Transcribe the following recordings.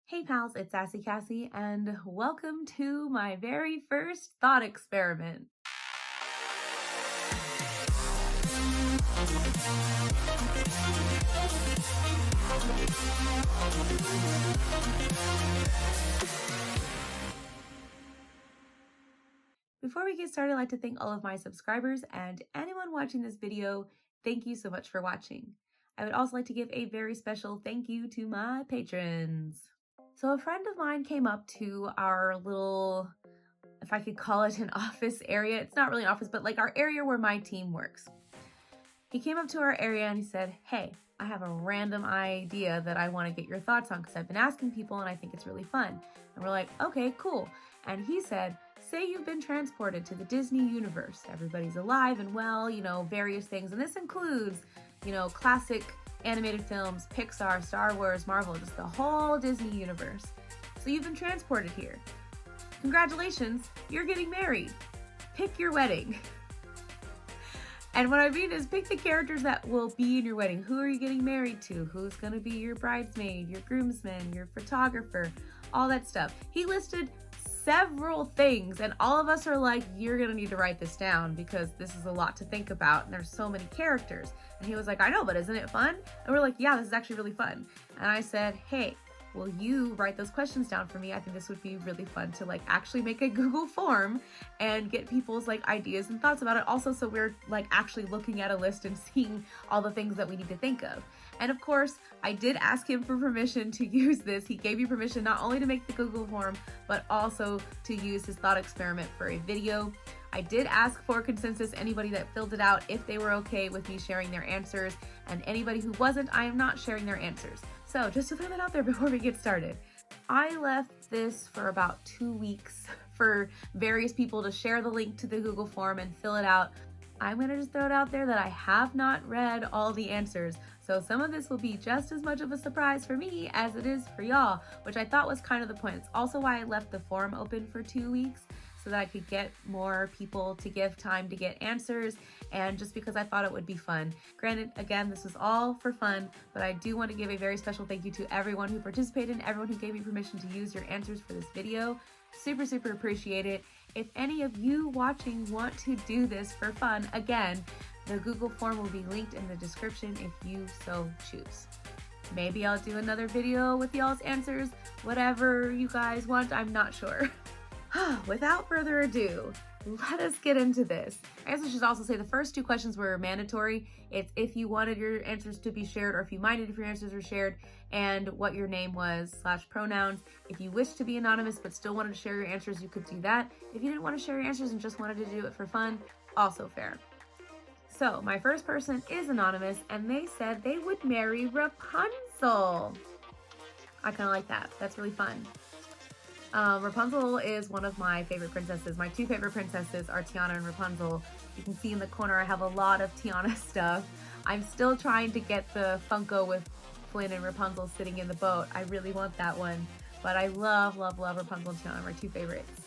Hey pals, it's Sassy Cassie, and welcome to my very first thought experiment. Before we get started, I'd like to thank all of my subscribers and anyone watching this video. Thank you so much for watching. I would also like to give a very special thank you to my patrons. So a friend of mine came up to our little, if I could call it an office area. It's not really an office, but like our area where my team works. He came up to our area and he said, "Hey, I have a random idea that I want to get your thoughts on because I've been asking people and I think it's really fun." And we're like, "Okay, cool." And he said, "Say you've been transported to the Disney universe. Everybody's alive and well, various things. And this includes, classic animated films, Pixar, Star Wars, Marvel, just the whole Disney universe. So you've been transported here. Congratulations, you're getting married. Pick your wedding." And what I mean is pick the characters that will be in your wedding. Who are you getting married to? Who's going to be your bridesmaid, your groomsman, your photographer, all that stuff. He listed several things and all of us are like, "You're going to need to write this down because this is a lot to think about and there's so many characters." And he was like, "I know, but isn't it fun?" And we're like, "Yeah, this is actually really fun." And I said, "Hey, will you write those questions down for me? I think this would be really fun to actually make a Google form and get people's ideas and thoughts about it. Also, so we're actually looking at a list and seeing all the things that we need to think of." And of course, I did ask him for permission to use this. He gave me permission not only to make the Google form, but also to use his thought experiment for a video. I did ask for consensus, anybody that filled it out, if they were okay with me sharing their answers, and anybody who wasn't, I am not sharing their answers. So just to throw that out there before we get started, I left this for about 2 weeks for various people to share the link to the Google form and fill it out. I'm gonna just throw it out there that I have not read all the answers. So some of this will be just as much of a surprise for me as it is for y'all, which I thought was kind of the point. It's also why I left the forum open for 2 weeks, so that I could get more people to give time to get answers, and just because I thought it would be fun. Granted, again, this is all for fun, but I do want to give a very special thank you to everyone who participated and everyone who gave me permission to use your answers for this video. Super, super appreciate it. If any of you watching want to do this for fun, again, the Google form will be linked in the description if you so choose. Maybe I'll do another video with y'all's answers, whatever you guys want, I'm not sure. Without further ado, let us get into this. I guess I should also say the first 2 questions were mandatory. It's if you wanted your answers to be shared or if you minded if your answers were shared, and what your name was / pronouns. If you wish to be anonymous but still wanted to share your answers, you could do that. If you didn't want to share your answers and just wanted to do it for fun, also fair. So my first person is anonymous and they said they would marry Rapunzel. I kind of like that. That's really fun. Rapunzel is one of my favorite princesses. My 2 favorite princesses are Tiana and Rapunzel. You can see in the corner I have a lot of Tiana stuff. I'm still trying to get the Funko with Flynn and Rapunzel sitting in the boat. I really want that one. But I love, love, love Rapunzel and Tiana, my 2 favorites.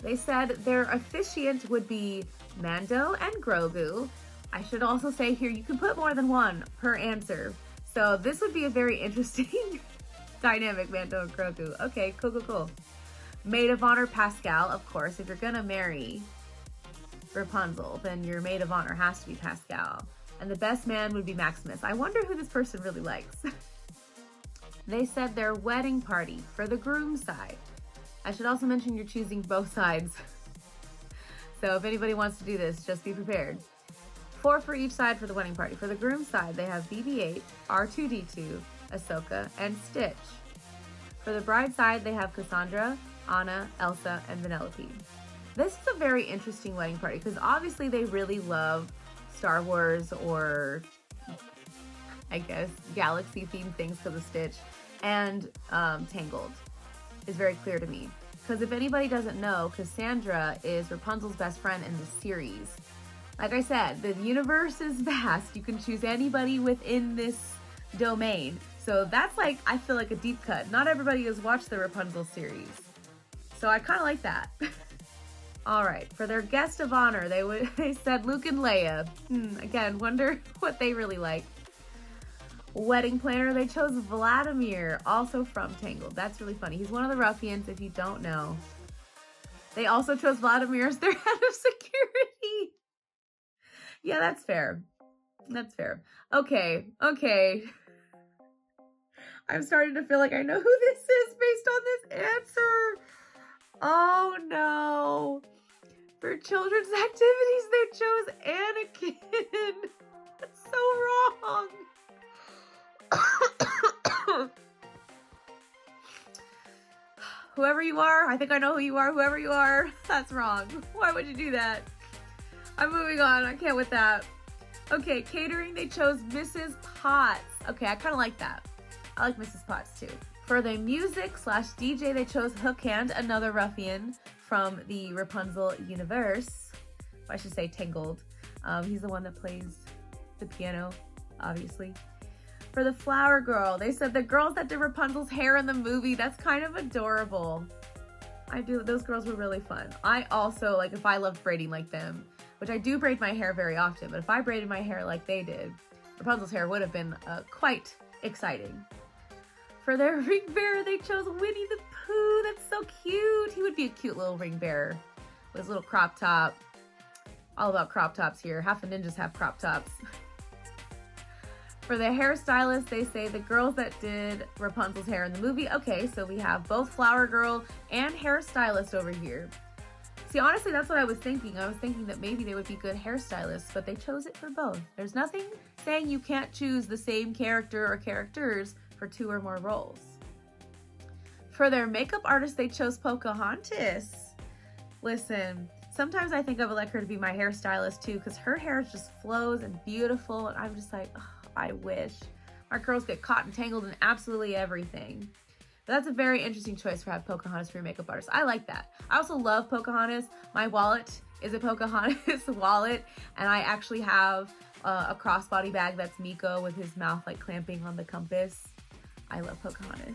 They said their officiant would be Mando and Grogu. I should also say here, you can put more than one per answer. So this would be a very interesting dynamic, Mando and Grogu. Okay, cool, cool, cool. Maid of honor, Pascal, of course. If you're gonna marry Rapunzel, then your maid of honor has to be Pascal. And the best man would be Maximus. I wonder who this person really likes. They said their wedding party for the groom side. I should also mention you're choosing both sides. So if anybody wants to do this, just be prepared. 4 for each side for the wedding party. For the groom side, they have BB-8, R2-D2, Ahsoka, and Stitch. For the bride side, they have Cassandra, Anna, Elsa, and Vanellope. This is a very interesting wedding party because obviously they really love Star Wars or, I guess, galaxy-themed things for the Stitch, and Tangled is very clear to me. Because if anybody doesn't know, Cassandra is Rapunzel's best friend in the series. Like I said, the universe is vast. You can choose anybody within this domain. So that's I feel like a deep cut. Not everybody has watched the Rapunzel series. So I kind of like that. All right, for their guest of honor, they said Luke and Leia. Again, wonder what they really like. wedding planner, they chose Vladimir, also from Tangled. That's really funny. He's one of the ruffians, if you don't know. They also chose Vladimir as their head of security. Yeah, that's fair. That's fair. Okay. I'm starting to feel like I know who this is based on this answer. Oh no. For children's activities, they chose Anakin. That's so wrong. Whoever you are, I think I know who you are. Whoever you are, that's wrong. Why would you do that? I'm moving on. I can't with that. Okay, catering, they chose Mrs. Potts. Okay, I kind of like that. I like Mrs. Potts too. For the music/DJ, they chose Hookhand, another ruffian from the Rapunzel universe. I should say Tangled. He's the one that plays the piano, obviously. For the flower girl, they said the girls that did Rapunzel's hair in the movie. That's kind of adorable. Those girls were really fun. I also, like, if I loved braiding like them, which I do braid my hair very often, but if I braided my hair like they did, Rapunzel's hair would have been quite exciting. For their ring bearer, they chose Winnie the Pooh. That's so cute. He would be a cute little ring bearer with his little crop top. All about crop tops here. Half the ninjas have crop tops. For the hairstylist, they say the girls that did Rapunzel's hair in the movie. Okay, so we have both flower girl and hairstylist over here. See, honestly, that's what I was thinking. I was thinking that maybe they would be good hairstylists, but they chose it for both. There's nothing saying you can't choose the same character or characters for 2 or more roles. For their makeup artist, they chose Pocahontas. Listen, sometimes I think I would like her to be my hairstylist too, because her hair just flows and beautiful, and I'm just like, oh, I wish. Our girls get caught and tangled in absolutely everything. But that's a very interesting choice for having Pocahontas for your makeup artist. I like that. I also love Pocahontas. My wallet is a Pocahontas wallet, and I actually have a crossbody bag that's Miko with his mouth like clamping on the compass. I love Pocahontas.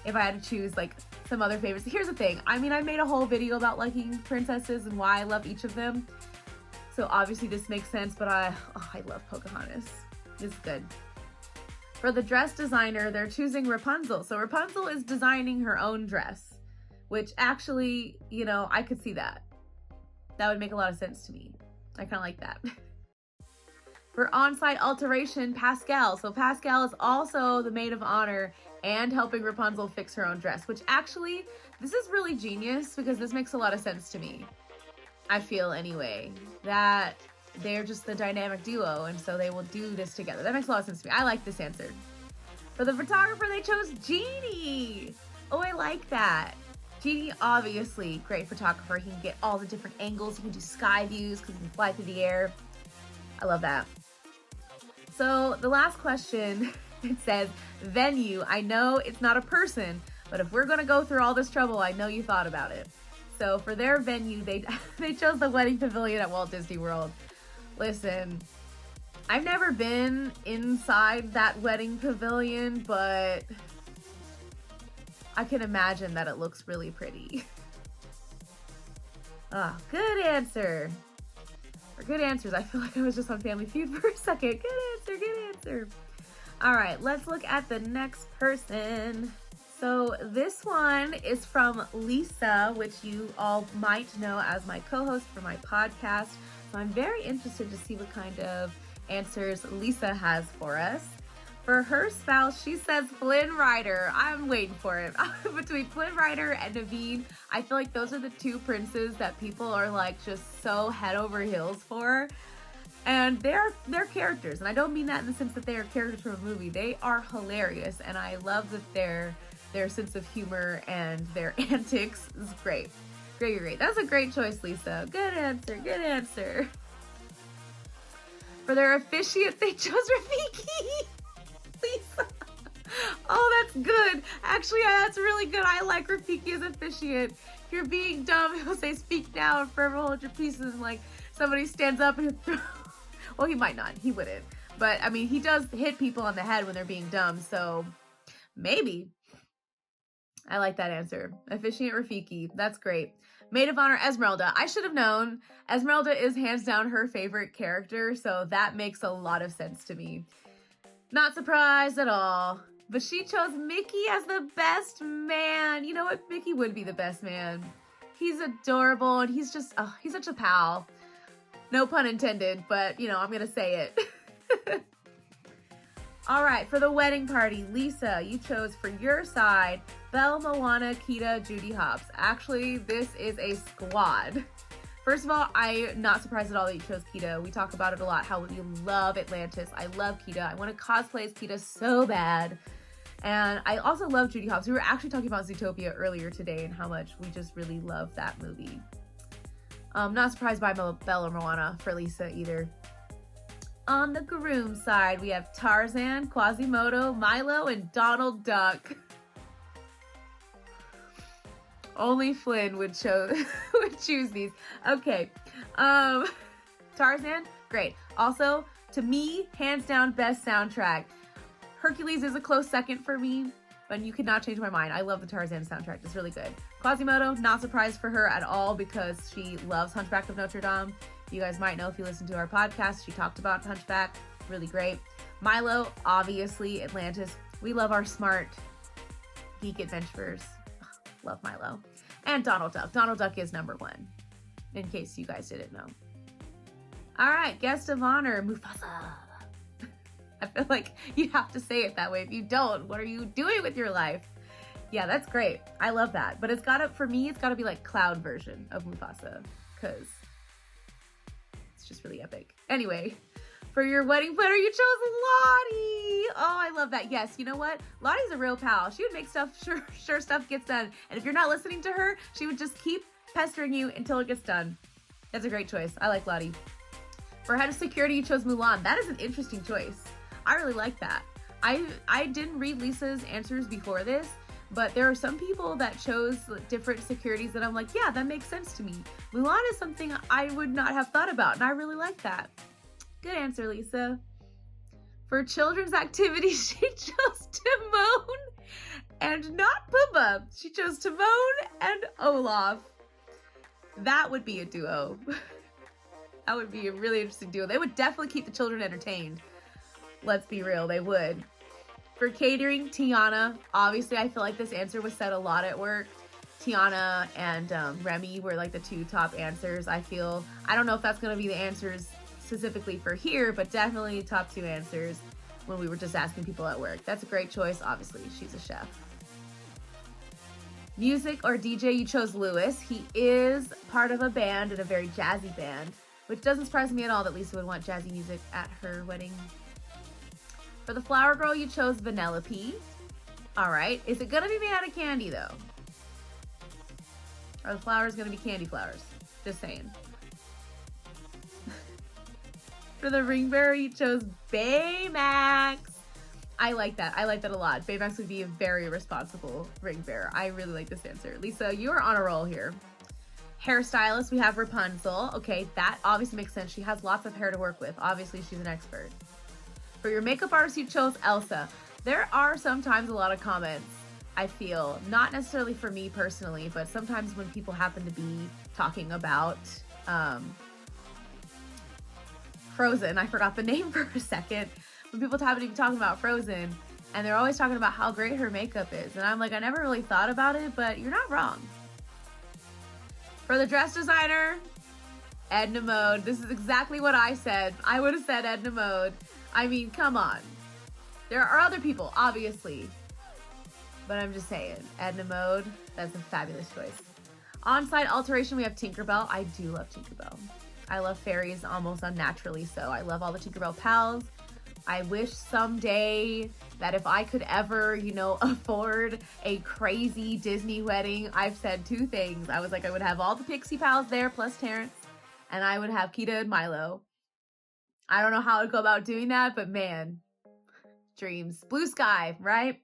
If I had to choose like some other favorites, here's the thing. I mean, I made a whole video about liking princesses and why I love each of them. So obviously this makes sense, but I love Pocahontas. It's good. For the dress designer, they're choosing Rapunzel. So Rapunzel is designing her own dress, which actually, you know, I could see that. That would make a lot of sense to me. I kind of like that. For on-site alteration, Pascal. So Pascal is also the maid of honor and helping Rapunzel fix her own dress, which actually, this is really genius because this makes a lot of sense to me. I feel anyway, that they're just the dynamic duo, and so they will do this together. That makes a lot of sense to me. I like this answer. For the photographer, they chose Genie. Oh, I like that. Genie, obviously, great photographer. He can get all the different angles. He can do sky views because he can fly through the air. I love that. So the last question, it says, venue. I know it's not a person, but if we're going to go through all this trouble, I know you thought about it. So for their venue, they chose the wedding pavilion at Walt Disney World. Listen, I've never been inside that wedding pavilion, but I can imagine that it looks really pretty. Good answer. For good answers. I feel like I was just on Family Feud for a second. Good answer. All right, let's look at the next person. So this one is from Lisa, which you all might know as my co-host for my podcast. So I'm very interested to see what kind of answers Lisa has for us. For her spouse, she says Flynn Rider. I'm waiting for it. Between Flynn Rider and Naveen, I feel like those are the two princes that people are like just so head over heels for. And they're characters. And I don't mean that in the sense that they are characters from a movie. They are hilarious. And I love that their sense of humor and their antics is great. Great. That's a great choice, Lisa. Good answer. For their officiant, they chose Rafiki. Lisa. Oh, that's good. Actually, that's really good. I like Rafiki as officiant. If you're being dumb, he'll say, speak now and forever hold your peace. And like somebody stands up and well, he might not. He wouldn't. But I mean, he does hit people on the head when they're being dumb. So maybe. I like that answer. Officiant Rafiki. That's great. Maid of honor, Esmeralda. I should have known. Esmeralda is hands down her favorite character. So that makes a lot of sense to me. Not surprised at all. But she chose Mickey as the best man. You know what? Mickey would be the best man. He's adorable and he's just, oh, he's such a pal. No pun intended, but you know, I'm gonna say it. All right, for the wedding party, Lisa, you chose for your side, Belle, Moana, Kita, Judy Hopps. Actually, this is a squad. First of all, I'm not surprised at all that you chose Kita. We talk about it a lot, how we love Atlantis. I love Kita. I want to cosplay as Kita so bad. And I also love Judy Hopps. We were actually talking about Zootopia earlier today and how much we just really love that movie. Not surprised by Belle or Moana for Lisa either. On the groom side, we have Tarzan, Quasimodo, Milo, and Donald Duck. Only Flynn would choose these. Okay. Tarzan, great. Also, to me, hands down, best soundtrack. Hercules is a close second for me, but you could not change my mind. I love the Tarzan soundtrack. It's really good. Quasimodo, not surprised for her at all because she loves Hunchback of Notre Dame. You guys might know if you listen to our podcast, she talked about Hunchback. Really great. Milo, obviously, Atlantis. We love our smart geek adventurers. Love Milo. And Donald Duck. Donald Duck is number one, in case you guys didn't know. All right, guest of honor, Mufasa. I feel like you have to say it that way. If you don't, what are you doing with your life? Yeah, that's great. I love that. But for me, it's gotta be like Cloud version of Mufasa, because it's just really epic. Anyway, for your wedding planner, you chose Lottie. Oh, I love that. Yes, you know what? Lottie's a real pal. She would make sure stuff gets done. And if you're not listening to her, she would just keep pestering you until it gets done. That's a great choice. I like Lottie. For head of security, you chose Mulan. That is an interesting choice. I really like that. I didn't read Lisa's answers before this, but there are some people that chose different securities that I'm like, yeah, that makes sense to me. Mulan is something I would not have thought about, and I really like that. Good answer, Lisa. For children's activities, she chose Timon and not Pumbaa. She chose Timon and Olaf. That would be a duo. That would be a really interesting duo. They would definitely keep the children entertained. Let's be real, they would. For catering, Tiana. Obviously, I feel like this answer was said a lot at work. Tiana and Remy were like the two top answers, I feel. I don't know if that's going to be the answers specifically for here, but definitely top two answers when we were just asking people at work. That's a great choice. Obviously, she's a chef. Music or DJ, you chose Lewis. He is part of a band and a very jazzy band, which doesn't surprise me at all that Lisa would want jazzy music at her wedding. For the flower girl, you chose Vanellope. All right. Is it going to be made out of candy, though? Are the flowers going to be candy flowers? Just saying. For the ring bearer, you chose Baymax. I like that. I like that a lot. Baymax would be a very responsible ring bearer. I really like this answer. Lisa, you are on a roll here. Hairstylist, we have Rapunzel. Okay, that obviously makes sense. She has lots of hair to work with. Obviously, she's an expert. For your makeup artist, you chose Elsa. There are sometimes a lot of comments, I feel, not necessarily for me personally, but sometimes when people happen to be talking about Frozen, I forgot the name for a second, when people happen to be talking about Frozen, and they're always talking about how great her makeup is, and I'm like, I never really thought about it, but you're not wrong. For the dress designer, Edna Mode. This is exactly what I said. I would have said Edna Mode. I mean, come on. There are other people, obviously. But I'm just saying, Edna Mode, that's a fabulous choice. On-site alteration, we have Tinkerbell. I do love Tinkerbell. I love fairies almost unnaturally so. I love all the Tinkerbell pals. I wish someday that if I could ever, afford a crazy Disney wedding, I've said two things. I was like, I would have all the Pixie pals there plus Terrence, and I would have Kita and Milo. I don't know how I'd go about doing that, but man, dreams. Blue sky, right?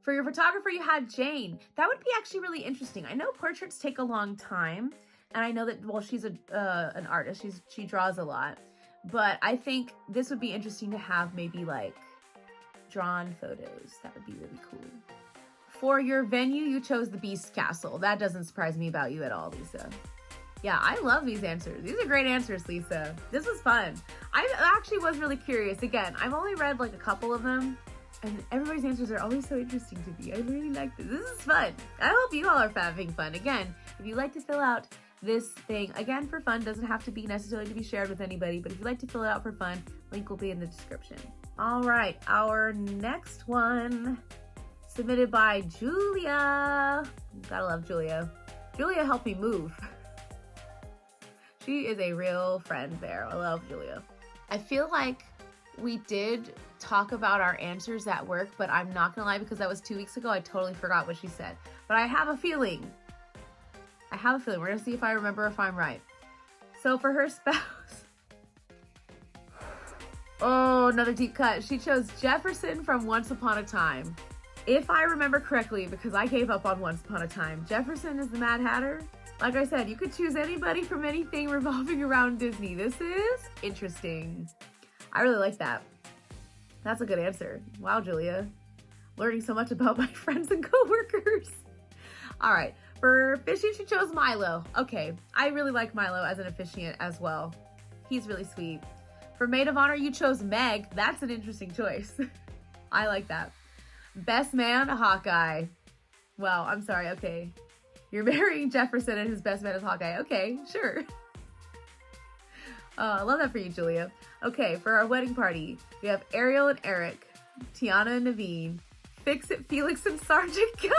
For your photographer, you had Jane. That would be actually really interesting. I know portraits take a long time, and I know that, well, she's an artist. She draws a lot. But I think this would be interesting to have maybe like drawn photos. That would be really cool. For your venue, you chose the Beast Castle. That doesn't surprise me about you at all, Lisa. Yeah, I love these answers. These are great answers, Lisa. This was fun. I actually was really curious. Again, I've only read like a couple of them, and everybody's answers are always so interesting to me. I really like this. This is fun. I hope you all are having fun. Again, if you'd like to fill out this thing, again, for fun, doesn't have to be necessarily to be shared with anybody, but if you'd like to fill it out for fun, link will be in the description. All right, our next one, submitted by Julia. Gotta love Julia. Julia helped me move. She is a real friend there. I love Julia. I feel like we did talk about our answers at work, but I'm not gonna lie, because that was 2 weeks ago, I totally forgot what she said. But I have a feeling. We're gonna see if I remember if I'm right. So for her spouse, oh, another deep cut. She chose Jefferson from Once Upon a Time. If I remember correctly, because I gave up on Once Upon a Time, Jefferson is the Mad Hatter. Like I said, you could choose anybody from anything revolving around Disney. This is interesting. I really like that. That's a good answer. Wow, Julia. Learning so much about my friends and coworkers. All right, for officiant, she chose Milo. Okay, I really like Milo as an officiant as well. He's really sweet. For maid of honor, you chose Meg. That's an interesting choice. I like that. Best man, Hawkeye. Well, I'm sorry, okay. You're marrying Jefferson and his best man is Hawkeye. Okay, sure. I love that for you, Julia. Okay, for our wedding party, we have Ariel and Eric, Tiana and Naveen, Fix-It Felix and Sergeant Calhoun,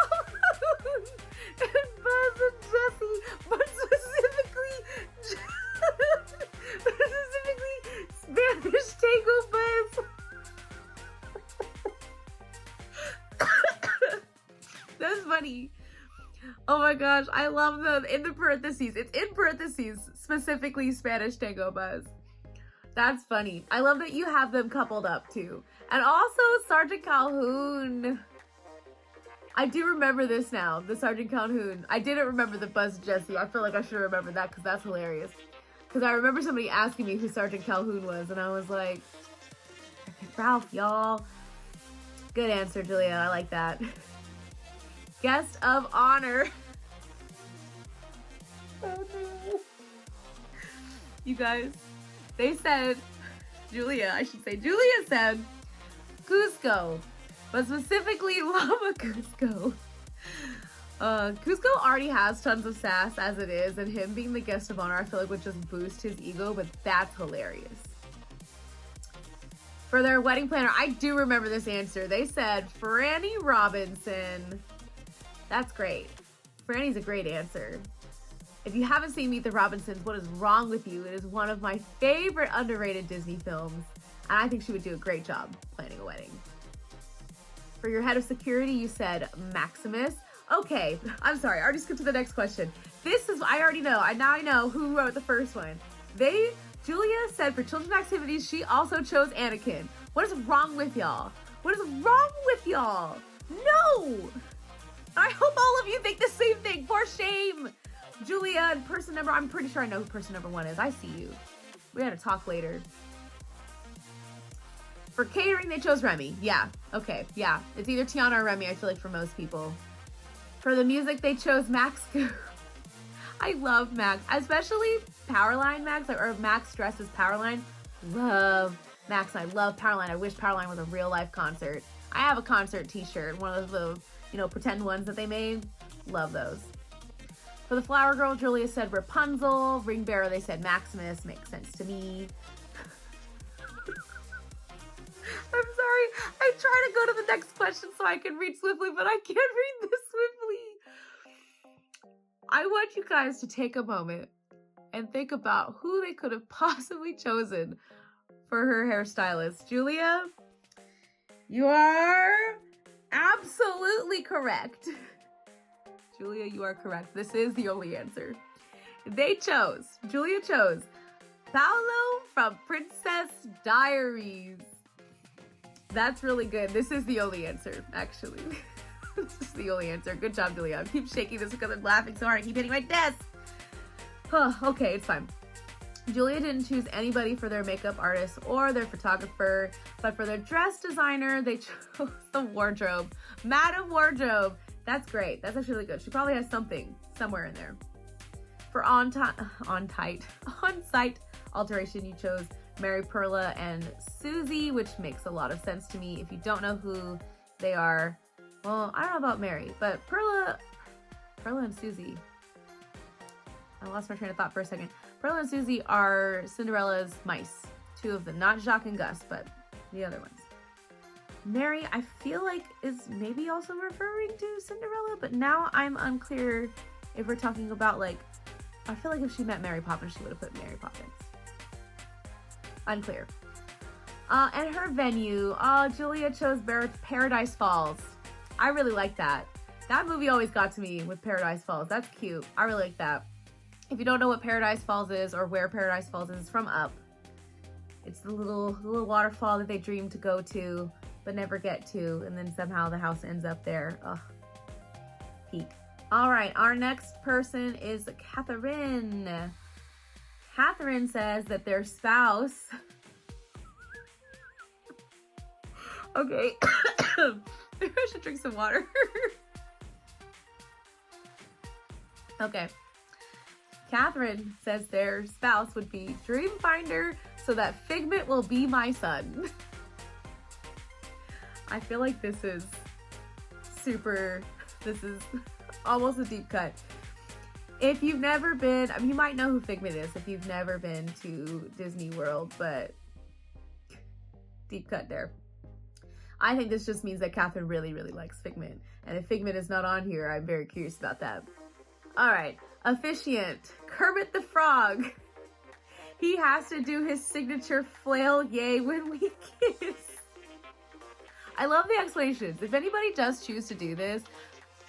and Buzz and Jesse, but specifically Spanish Tango Buzz. That's funny. Oh my gosh, I love them in the parentheses. It's in parentheses, specifically Spanish Tango Buzz. That's funny. I love that you have them coupled up too. And also Sergeant Calhoun. I do remember this now, the Sergeant Calhoun. I didn't remember the Buzz Jesse. I feel like I should remember that because that's hilarious. Because I remember somebody asking me who Sergeant Calhoun was, and I was like, Ralph, y'all. Good answer, Julia. I like that. Guest of honor. Oh no. You guys, they said, Julia said Cusco, but specifically Llama Cusco. Cusco already has tons of sass as it is, and him being the guest of honor, I feel like would just boost his ego, but that's hilarious. For their wedding planner, I do remember this answer. They said Franny Robinson. That's great. Franny's a great answer. If you haven't seen Meet the Robinsons, what is wrong with you? It is one of my favorite underrated Disney films, and I think she would do a great job planning a wedding. For your head of security, you said Maximus. Okay, I'm sorry, I already skipped to the next question. I already know, now I know who wrote the first one. Julia said for children's activities, she also chose Anakin. What is wrong with y'all? What is wrong with y'all? No! I hope all of you think the same thing. For shame. Julia and person number, I'm pretty sure I know who person number 1 is. I see you. We gotta talk later. For catering, they chose Remy. Yeah, okay, yeah. It's either Tiana or Remy, I feel like, for most people. For the music, they chose Max. I love Max, especially Powerline Max, or Max dressed as Powerline. Love Max, I love Powerline. I wish Powerline was a real life concert. I have a concert t-shirt, one of those, pretend ones that they made. Love those. For the flower girl, Julia said Rapunzel. Ring bearer, they said Maximus. Makes sense to me. I'm sorry. I try to go to the next question so I can read swiftly, but I can't read this swiftly. I want you guys to take a moment and think about who they could have possibly chosen for her hairstylist. Julia, you are absolutely correct. Julia, you are correct. This is the only answer. Julia chose Paolo from Princess Diaries. That's really good. This is the only answer, actually. This is the only answer. Good job, Julia. I keep shaking this because I'm laughing so hard. I keep hitting my desk. Okay, it's fine. Julia didn't choose anybody for their makeup artist or their photographer, but for their dress designer, they chose the wardrobe. Madam Wardrobe. That's great. That's actually really good. She probably has something somewhere in there. For on-site alteration, you chose Mary, Perla, and Susie, which makes a lot of sense to me. If you don't know who they are, well, I don't know about Mary, but Perla and Susie. I lost my train of thought for a second. Perla and Susie are Cinderella's mice. Two of them, not Jacques and Gus, but the other ones. Mary, I feel like is maybe also referring to Cinderella, but now I'm unclear if we're talking about like, I feel like if she meant Mary Poppins, she would have put Mary Poppins. Unclear. And her venue, Julia chose Paradise Falls. I really like that. That movie always got to me with Paradise Falls. That's cute. I really like that. If you don't know what Paradise Falls is or where Paradise Falls is, it's from Up. It's the little waterfall that they dream to go to, but never get to, and then somehow the house ends up there. Ugh. Peak. All right, our next person is Katherine. Katherine says that their spouse... Okay. Maybe I should drink some water. Okay. Catherine says their spouse would be Dreamfinder so that Figment will be my son. I feel like this is almost a deep cut. If you've never been, I mean, you might know who Figment is if you've never been to Disney World, but deep cut there. I think this just means that Katherine really, really likes Figment. And if Figment is not on here, I'm very curious about that. All right, officiant, Kermit the Frog. He has to do his signature flail yay when we kiss. I love the explanations. If anybody does choose to do this,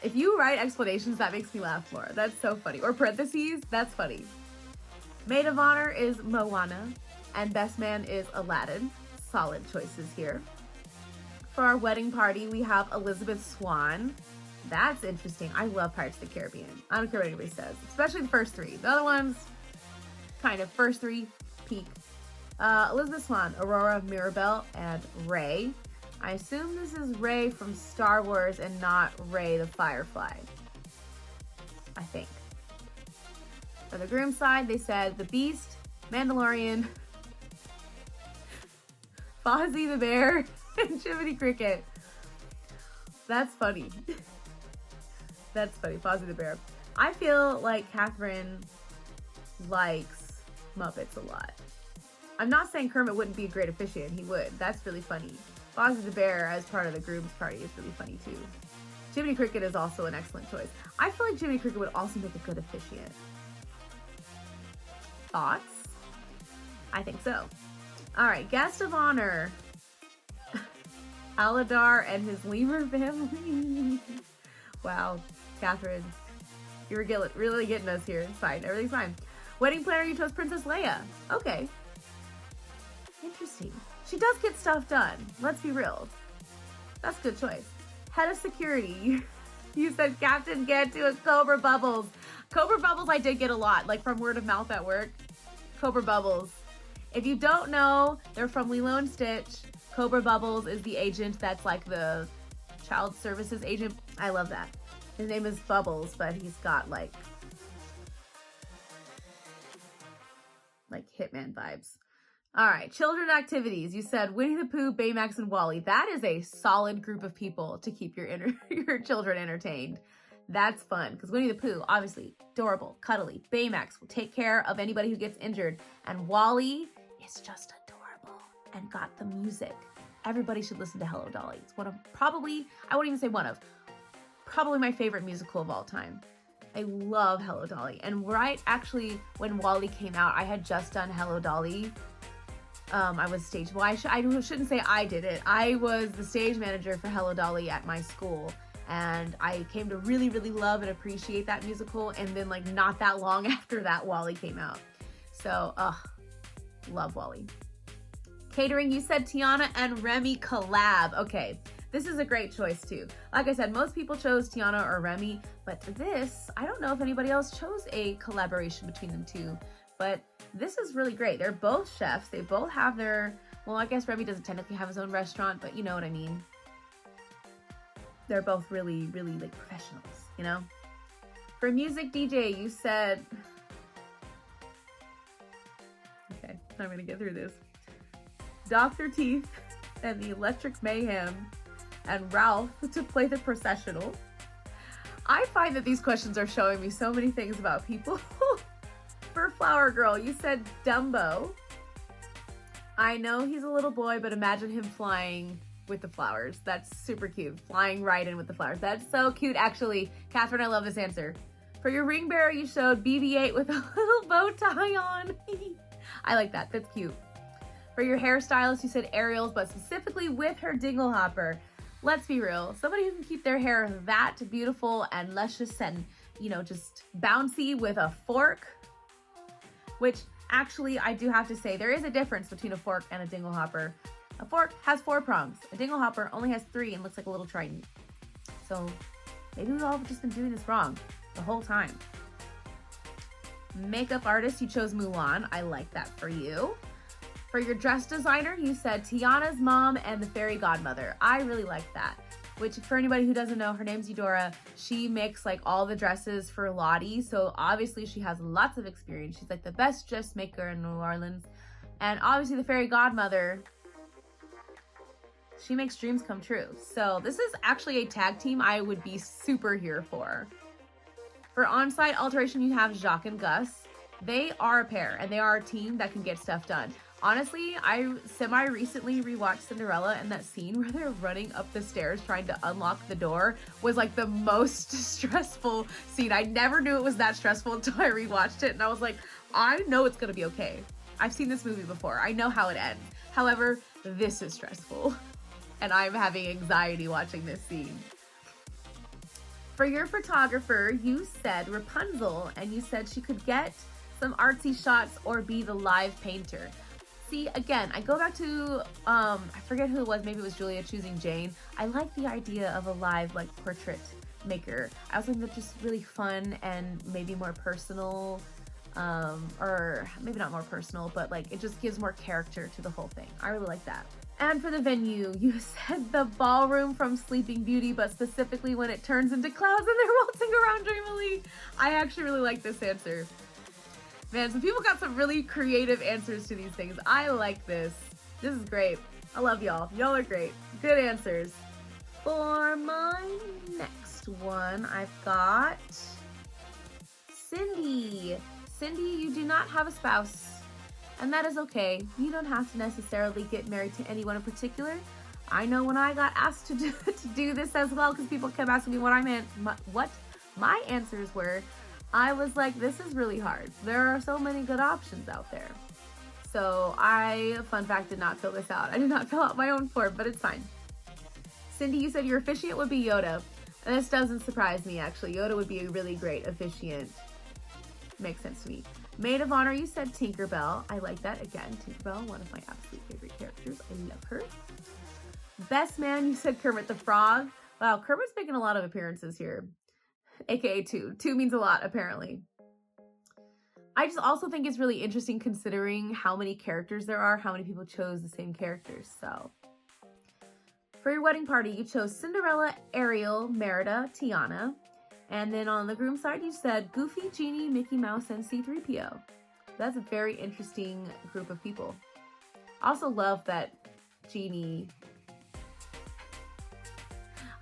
if you write explanations, that makes me laugh more. That's so funny. Or parentheses, that's funny. Maid of honor is Moana, and best man is Aladdin. Solid choices here. For our wedding party, we have Elizabeth Swann. That's interesting. I love Pirates of the Caribbean. I don't care what anybody says, especially the first three. The other ones, kind of first three, peak. Elizabeth Swann, Aurora, Mirabelle, and Rey. I assume this is Rey from Star Wars and not Rey the Firefly. I think. For the groom side, they said the Beast, Mandalorian, Fozzie the Bear, and Jiminy Cricket. That's funny. That's funny, Fozzie the Bear. I feel like Katherine likes Muppets a lot. I'm not saying Kermit wouldn't be a great officiant. He would. That's really funny. Fozzie the Bear as part of the groom's party is really funny too. Jiminy Cricket is also an excellent choice. I feel like Jiminy Cricket would also make a good officiant. Thoughts? I think so. All right, guest of honor. Aladar and his lemur family. Wow, Katherine, you're really getting us here. It's fine, everything's fine. Wedding planner, you chose Princess Leia. Okay. Interesting. She does get stuff done. Let's be real. That's a good choice. Head of security. You said Captain Gantu and Cobra Bubbles. Cobra Bubbles I did get a lot, like from word of mouth at work. Cobra Bubbles. If you don't know, they're from Lilo and Stitch. Cobra Bubbles is the agent that's like the child services agent. I love that. His name is Bubbles, but he's got like Hitman vibes. All right, children activities. You said Winnie the Pooh, Baymax, and Wally. That is a solid group of people to keep your children entertained. That's fun, because Winnie the Pooh, obviously, adorable, cuddly. Baymax will take care of anybody who gets injured. And Wally is just adorable and got the music. Everybody should listen to Hello Dolly. It's one of probably my favorite musical of all time. I love Hello Dolly. And actually, when Wally came out, I had just done Hello Dolly. I was I shouldn't say I did it. I was the stage manager for Hello Dolly at my school. And I came to really, really love and appreciate that musical. And then not that long after that, Wally came out. So, love Wally. Catering, you said Tiana and Remy collab. Okay, this is a great choice too. Like I said, most people chose Tiana or Remy, but this, I don't know if anybody else chose a collaboration between them two, but this is really great. They're both chefs. They both have well, I guess Remy doesn't technically have his own restaurant, but you know what I mean. They're both really, really professionals, you know? For music DJ, you said I'm gonna get through this. Dr. Teeth and the Electric Mayhem and Ralph to play the processional. I find that these questions are showing me so many things about people. For Flower Girl, you said Dumbo. I know he's a little boy, but imagine him flying with the flowers. That's super cute. Flying right in with the flowers. That's so cute, actually. Katherine, I love this answer. For your ring bearer, you showed BB-8 with a little bow tie on. I like that. That's cute. For your hairstylist, you said Ariel's, but specifically with her dingle hopper. Let's be real. Somebody who can keep their hair that beautiful and luscious and, you know, just bouncy with a fork. Which, actually, I do have to say, there is a difference between a fork and a dingle hopper. A fork has 4 prongs. A dingle hopper only has 3 and looks like a little trident. So, maybe we've all just been doing this wrong the whole time. Makeup artist, you chose Mulan. I like that for you. For your dress designer, you said Tiana's mom and the fairy godmother. I really like that. Which, for anybody who doesn't know, her name's Eudora. She makes like all the dresses for Lottie. So obviously she has lots of experience. She's like the best dressmaker in New Orleans. And obviously the fairy godmother, she makes dreams come true. So this is actually a tag team I would be super here for. For on-site alteration, you have Jacques and Gus. They are a pair and they are a team that can get stuff done. Honestly, I semi-recently rewatched Cinderella, and that scene where they're running up the stairs trying to unlock the door was like the most stressful scene. I never knew it was that stressful until I rewatched it, and I was like, I know it's gonna be okay. I've seen this movie before. I know how it ends. However, this is stressful, and I'm having anxiety watching this scene. For your photographer, you said Rapunzel, and you said she could get some artsy shots or be the live painter. See, again, I go back to, I forget who it was, maybe it was Julia choosing Jane. I like the idea of a live, like, portrait maker. I also think that's just really fun and maybe more personal, or maybe not more personal, but, like, it just gives more character to the whole thing. I really like that. And for the venue, you said the ballroom from Sleeping Beauty, but specifically when it turns into clouds and they're waltzing around dreamily. I actually really like this answer. Man, some people got some really creative answers to these things. I like this. This is great. I love y'all. Y'all are great. Good answers. For my next one, I've got Cindy. Cindy, you do not have a spouse, and that is okay. You don't have to necessarily get married to anyone in particular. I know when I got asked to do this as well, because people kept asking me what I meant, what my answers were, I was like, this is really hard. There are so many good options out there. So I, fun fact, did not fill this out. I did not fill out my own form, but it's fine. Cindy, you said your officiant would be Yoda. And this doesn't surprise me, actually. Yoda would be a really great officiant. Makes sense to me. Maid of honor, you said Tinkerbell. I like that. Again, Tinkerbell, one of my absolute favorite characters. I love her. Best man, you said Kermit the Frog. Wow, Kermit's making a lot of appearances here. AKA 2. 2 means a lot, apparently. I just also think it's really interesting considering how many characters there are, how many people chose the same characters, so. For your wedding party, you chose Cinderella, Ariel, Merida, Tiana. And then on the groom side, you said Goofy, Genie, Mickey Mouse, and C-3PO. That's a very interesting group of people. I also love that Genie...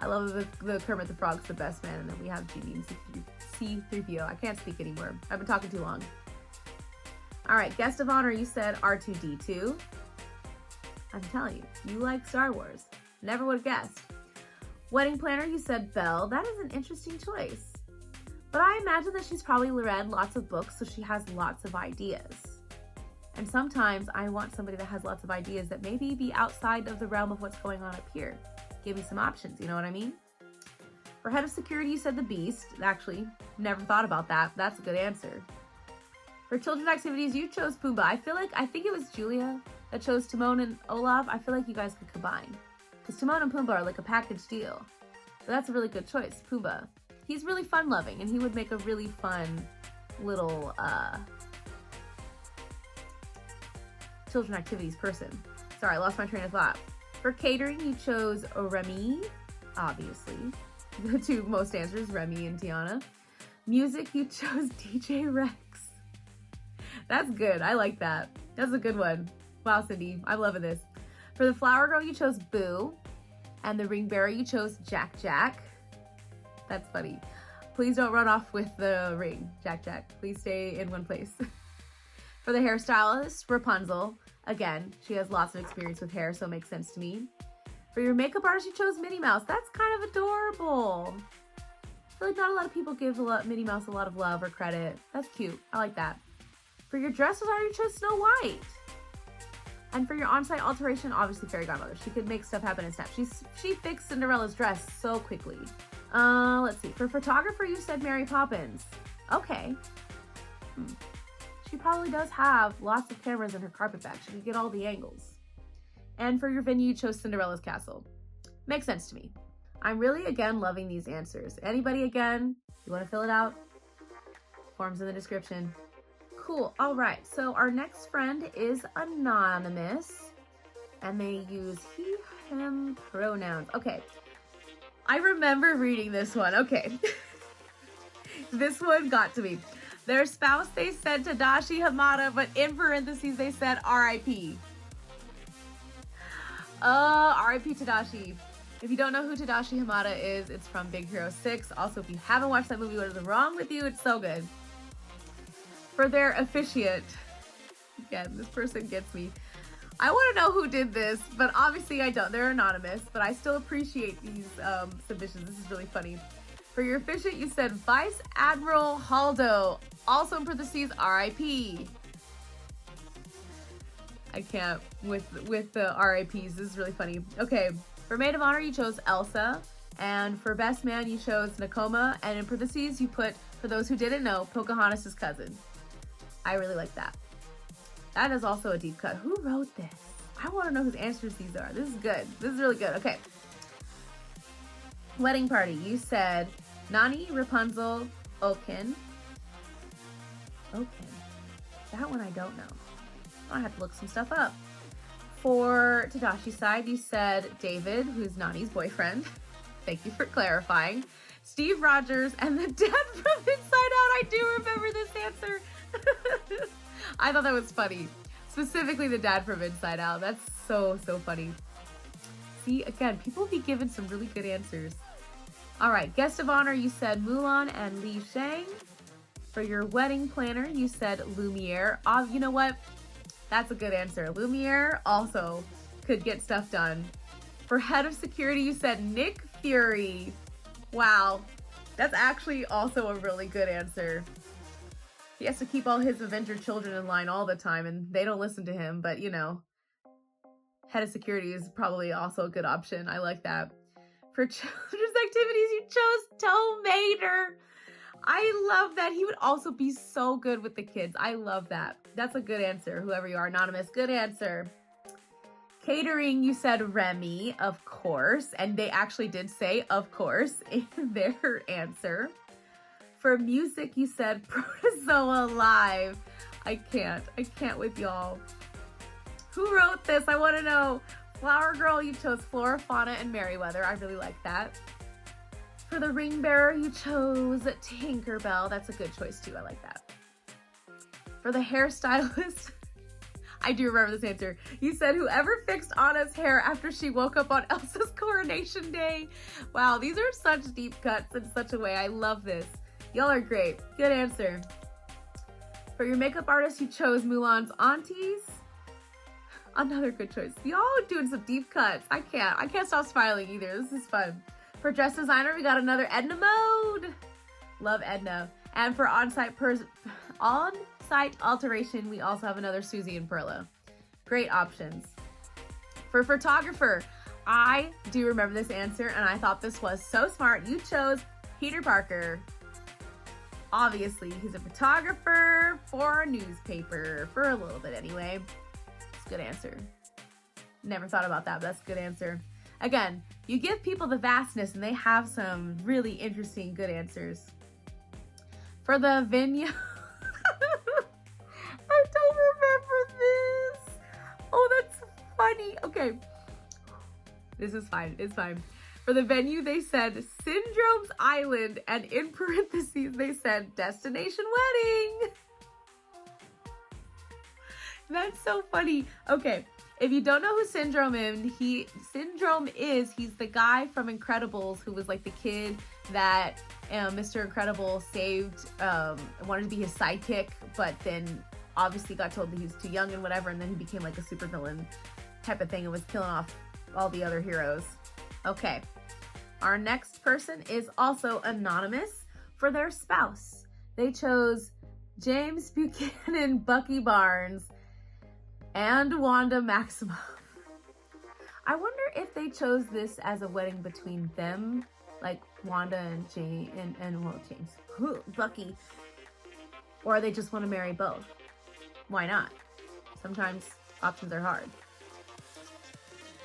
I love the Kermit the Frog's the best man, and then we have Genie and C-3PO. I can't speak anymore. I've been talking too long. All right, guest of honor, you said R2-D2. I'm telling you, you like Star Wars. Never would have guessed. Wedding planner, you said Belle. That is an interesting choice. But I imagine that she's probably read lots of books, so she has lots of ideas. And sometimes I want somebody that has lots of ideas that maybe be outside of the realm of what's going on up here. Give me some options, you know what I mean? For head of security, you said the Beast. Actually, never thought about that. That's a good answer. For children's activities, you chose Pumbaa. I think it was Julia that chose Timon and Olaf. I feel like you guys could combine. Because Timon and Pumbaa are like a package deal. So that's a really good choice, Pumbaa. He's really fun-loving, and he would make a really fun little children's activities person. Sorry, I lost my train of thought. For catering, you chose Remy, obviously. The 2 most answers, Remy and Tiana. Music, you chose DJ Rex. That's good. I like that. That's a good one. Wow, Cindy, I'm loving this. For the flower girl, you chose Boo. And the ring bearer, you chose Jack Jack. That's funny. Please don't run off with the ring, Jack Jack. Please stay in one place. For the hairstylist, Rapunzel. Again, she has lots of experience with hair, so it makes sense to me. For your makeup artist, you chose Minnie Mouse. That's kind of adorable. I feel like not a lot of people give Minnie Mouse a lot of love or credit. That's cute. I like that. For your dress designer, you chose Snow White. And for your on-site alteration, obviously Fairy Godmother. She could make stuff happen in snap. She fixed Cinderella's dress so quickly. Let's see. For photographer, you said Mary Poppins. Okay. She probably does have lots of cameras in her carpet bag. She can get all the angles. And for your venue, you chose Cinderella's castle. Makes sense to me. I'm really, again, loving these answers. Anybody, again, you want to fill it out? Forms in the description. Cool. All right. So our next friend is anonymous. And they use he, him pronouns. Okay. I remember reading this one. Okay. This one got to me. Their spouse, they said Tadashi Hamada, but in parentheses, they said R.I.P. R.I.P. Tadashi. If you don't know who Tadashi Hamada is, it's from Big Hero 6. Also, if you haven't watched that movie, what is wrong with you? It's so good. For their officiant, again, this person gets me. I want to know who did this, but obviously I don't. They're anonymous, but I still appreciate these submissions. This is really funny. For your officiant, you said Vice Admiral Haldo. Also in parentheses, R.I.P. I can't with the R.I.Ps. This is really funny. Okay, for maid of honor, you chose Elsa. And for best man, you chose Nakoma. And in parentheses, you put, for those who didn't know, Pocahontas' cousin. I really like that. That is also a deep cut. Who wrote this? I want to know whose answers these are. This is good. This is really good. Okay. Wedding party. You said Nani, Rapunzel, Oaken. Oaken. That one I don't know. I have to look some stuff up. For Tadashi's side, you said David, who's Nani's boyfriend. Thank you for clarifying. Steve Rogers and the dad from Inside Out. I do remember this answer. I thought that was funny. Specifically the dad from Inside Out. That's so funny. See, again, people be giving some really good answers. All right, guest of honor, you said Mulan and Li Shang. For your wedding planner, you said Lumiere. You know what? That's a good answer. Lumiere also could get stuff done. For head of security, you said Nick Fury. Wow, that's actually also a really good answer. He has to keep all his Avenger children in line all the time, and they don't listen to him, but you know, head of security is probably also a good option. I like that. For children's activities, you chose Toe Mater. I love that. He would also be so good with the kids. I love that. That's a good answer. Whoever you are, anonymous, good answer. Catering, you said Remy, of course. And they actually did say, of course, in their answer. For music, you said Protozoa Live. I can't with y'all. Who wrote this? I want to know. Flower Girl, you chose Flora, Fauna, and Merryweather. I really like that. For the ring bearer, you chose Tinkerbell. That's a good choice too. I like that. For the hairstylist, I do remember this answer. You said whoever fixed Anna's hair after she woke up on Elsa's coronation day. Wow, these are such deep cuts in such a way. I love this. Y'all are great. Good answer. For your makeup artist, you chose Mulan's aunties. Another good choice. Y'all doing some deep cuts. I can't stop smiling either. This is fun. For dress designer, we got another Edna Mode. Love Edna. And for on-site alteration, we also have another Susie and Perla. Great options. For photographer, I do remember this answer, and I thought this was so smart. You chose Peter Parker. Obviously, he's a photographer for a newspaper, for a little bit anyway. It's a good answer. Never thought about that, but that's a good answer. Again, you give people the vastness and they have some really interesting, good answers. For the venue, I don't remember this. Oh, that's funny. Okay, this is fine. It's fine. For the venue, they said Syndrome's Island, and in parentheses, they said Destination Wedding. That's so funny. Okay, if you don't know who Syndrome is, he's the guy from Incredibles who was like the kid that Mr. Incredible saved, wanted to be his sidekick, but then obviously got told that he was too young and whatever, and then he became like a supervillain type of thing and was killing off all the other heroes. Okay, our next person is also anonymous for their spouse. They chose James Buchanan, Bucky Barnes, and Wanda Maximoff. I wonder if they chose this as a wedding between them, like Wanda and James, Bucky, or they just want to marry both. Why not? Sometimes options are hard.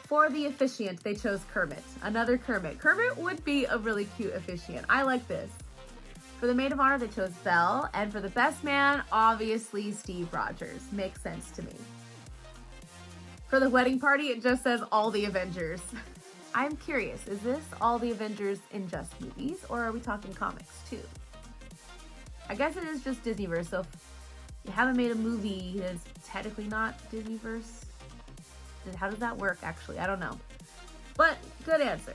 For the officiant, they chose Kermit. Another Kermit. Kermit would be a really cute officiant. I like this. For the maid of honor, they chose Belle. And for the best man, obviously Steve Rogers. Makes sense to me. For the wedding party, it just says all the Avengers. I'm curious, is this all the Avengers in just movies, or are we talking comics too? I guess it is just Disneyverse, so if you haven't made a movie that's technically not Disneyverse, how does that work actually? I don't know. But good answer.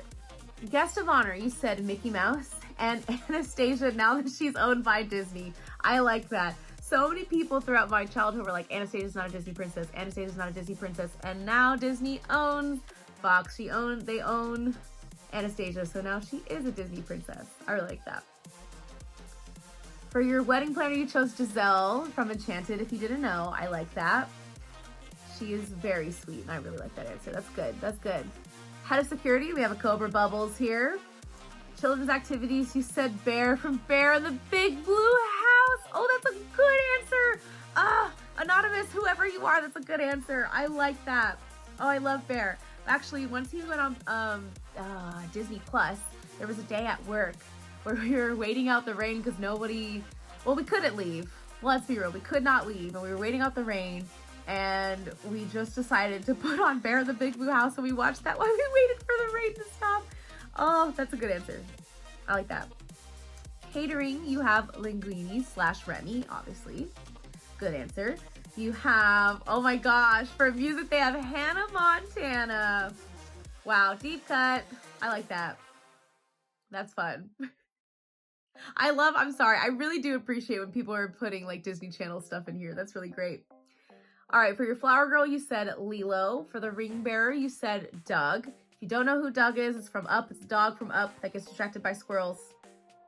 Guest of honor, you said Mickey Mouse and Anastasia now that she's owned by Disney. I like that. So many people throughout my childhood were like, Anastasia's not a Disney princess, Anastasia's not a Disney princess, and now Disney owns Fox. They own Anastasia, so now she is a Disney princess. I really like that. For your wedding planner, you chose Giselle from Enchanted. If you didn't know, I like that. She is very sweet, and I really like that answer. That's good. That's good. Head of security, we have a Cobra Bubbles here. Children's activities, you said Bear from Bear in the Big Blue House. Oh, that's a good answer. Anonymous, whoever you are, that's a good answer. I like that. Oh, I love Bear. Actually, once he went on Disney Plus, there was a day at work where we were waiting out the rain because we couldn't leave. Let's be real, we could not leave, and we were waiting out the rain, and we just decided to put on Bear in the Big Blue House, and we watched that while we waited for the rain to stop. Oh, that's a good answer. I like that. Catering, you have Linguini / Remy, obviously. Good answer. You have, oh my gosh, for music they have Hannah Montana. Wow, deep cut. I like that. That's fun. I really do appreciate when people are putting like Disney Channel stuff in here. That's really great. All right, for your flower girl, you said Lilo. For the ring bearer, you said Doug. If you don't know who Doug is, it's from Up. It's a dog from Up that gets distracted by squirrels.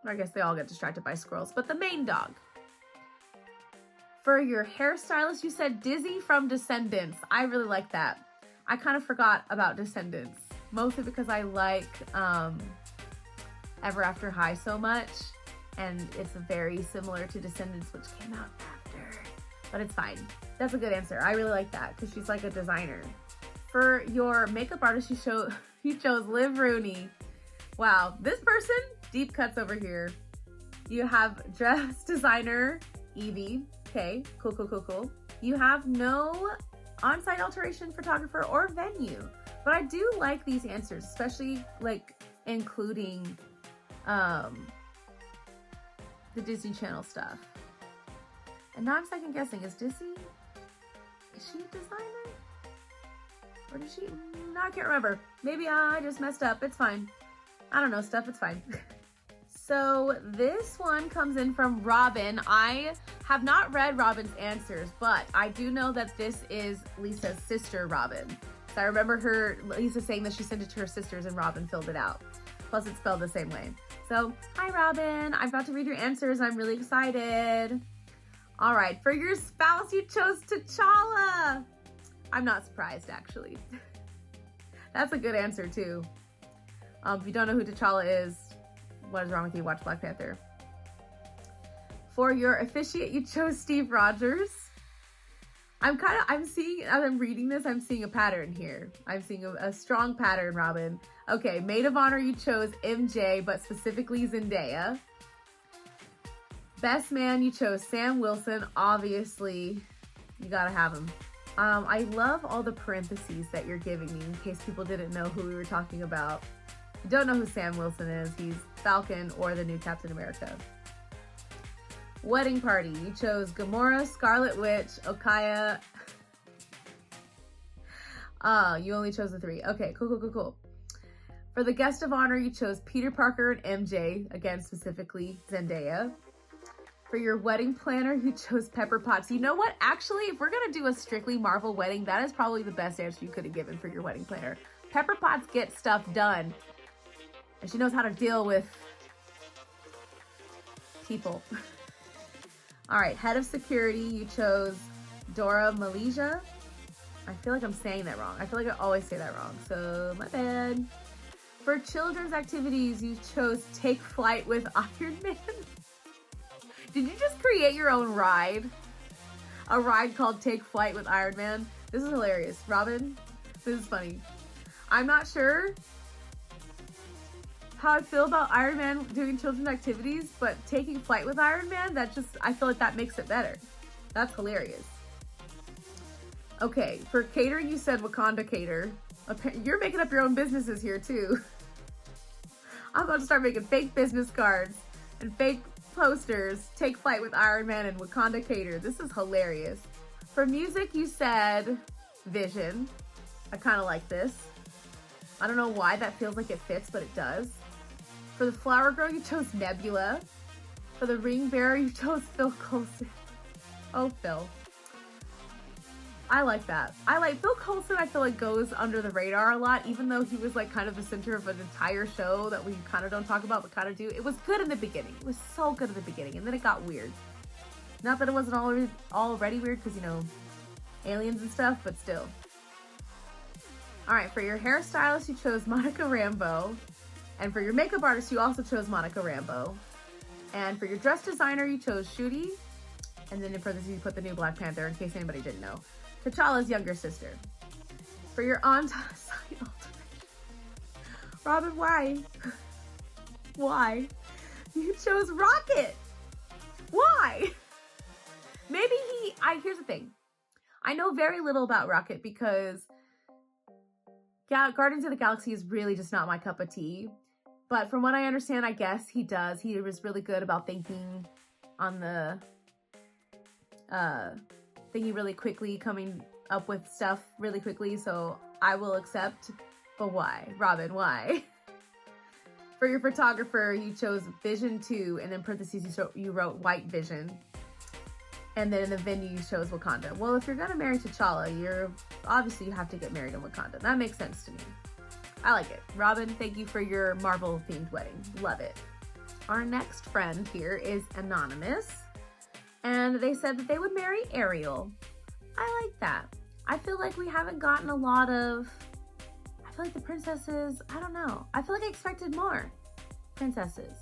I guess they all get distracted by squirrels, but the main dog. For your hairstylist, you said Dizzy from Descendants. I really like that. I kind of forgot about Descendants, mostly because I like Ever After High so much, and it's very similar to Descendants, which came out after, but it's fine. That's a good answer. I really like that because she's like a designer. For your makeup artist, you chose Liv Rooney. Wow, this person, deep cuts over here. You have dress designer Evie. Okay, cool. You have no on-site alteration photographer or venue, but I do like these answers, especially like including the Disney Channel stuff. And now I'm second guessing, is she a designer? Or did she? No, I can't remember. Maybe I just messed up. It's fine. I don't know stuff. It's fine. So this one comes in from Robyn. I have not read Robyn's answers, but I do know that this is Lisa's sister, Robyn. So I remember Lisa saying that she sent it to her sisters and Robyn filled it out. Plus it's spelled the same way. So, hi Robyn. I'm about to read your answers. I'm really excited. All right, for your spouse, you chose T'Challa. I'm not surprised, actually. That's a good answer, too. If you don't know who T'Challa is, what is wrong with you? Watch Black Panther. For your officiate, you chose Steve Rogers. I'm seeing, as I'm reading this, I'm seeing a pattern here. I'm seeing a strong pattern, Robyn. Okay, maid of honor, you chose MJ, but specifically Zendaya. Best man, you chose Sam Wilson. Obviously, you gotta have him. I love all the parentheses that you're giving me in case people didn't know who we were talking about. If you don't know who Sam Wilson is, he's Falcon or the new Captain America. Wedding party, you chose Gamora, Scarlet Witch, Okaya, Ah, you only chose the 3. Okay, cool, cool, cool, cool. For the guest of honor, you chose Peter Parker and MJ, again, specifically Zendaya. For your wedding planner, you chose Pepper Potts. You know what? Actually, if we're going to do a strictly Marvel wedding, that is probably the best answer you could have given for your wedding planner. Pepper Potts gets stuff done, and she knows how to deal with people. All right, head of security, you chose Dora Malaysia. I feel like I'm saying that wrong. I feel like I always say that wrong, so my bad. For children's activities, you chose Take Flight with Iron Man. Did you just create your own ride? A ride called Take Flight with Iron Man? This is hilarious. Robyn, this is funny. I'm not sure how I feel about Iron Man doing children's activities, but taking flight with Iron Man, I feel like that makes it better. That's hilarious. Okay, for catering, you said Wakanda Cater. You're making up your own businesses here too. I'm about to start making fake business cards and fake posters. Take flight with Iron Man and Wakanda Cater. This is hilarious. For music, you said Vision. I kind of like this. I don't know why that feels like it fits, but it does. For the flower girl, you chose Nebula. For the ring bearer, you chose Phil Coulson. Oh, Phil. I like that. Phil Coulson, I feel like goes under the radar a lot, even though he was like kind of the center of an entire show that we kind of don't talk about, but kind of do. It was good in the beginning. It was so good in the beginning, and then it got weird. Not that it wasn't already weird, because, you know, aliens and stuff, but still. All right, for your hairstylist, you chose Monica Rambeau. And for your makeup artist, you also chose Monica Rambeau. And for your dress designer, you chose Shuri. And then in parentheses, you put the new Black Panther, in case anybody didn't know. T'Challa's younger sister. For your Untitled Chapter. Robyn, why? Why? You chose Rocket. Why? Maybe here's the thing. I know very little about Rocket because Guardians of the Galaxy is really just not my cup of tea. But from what I understand, I guess he does. He was really good about thinking on the thinking really quickly, coming up with stuff really quickly, so I will accept. But why? Robyn, why? For your photographer, you chose Vision 2, and in parentheses you wrote White Vision. And then in the venue, you chose Wakanda. Well, if you're gonna marry T'Challa, you have to get married in Wakanda. That makes sense to me. I like it. Robyn, thank you for your Marvel-themed wedding. Love it. Our next friend here is Anonymous. And they said that they would marry Ariel. I like that. I feel like we haven't gotten a lot of... I feel like the princesses... I don't know. I feel like I expected more princesses.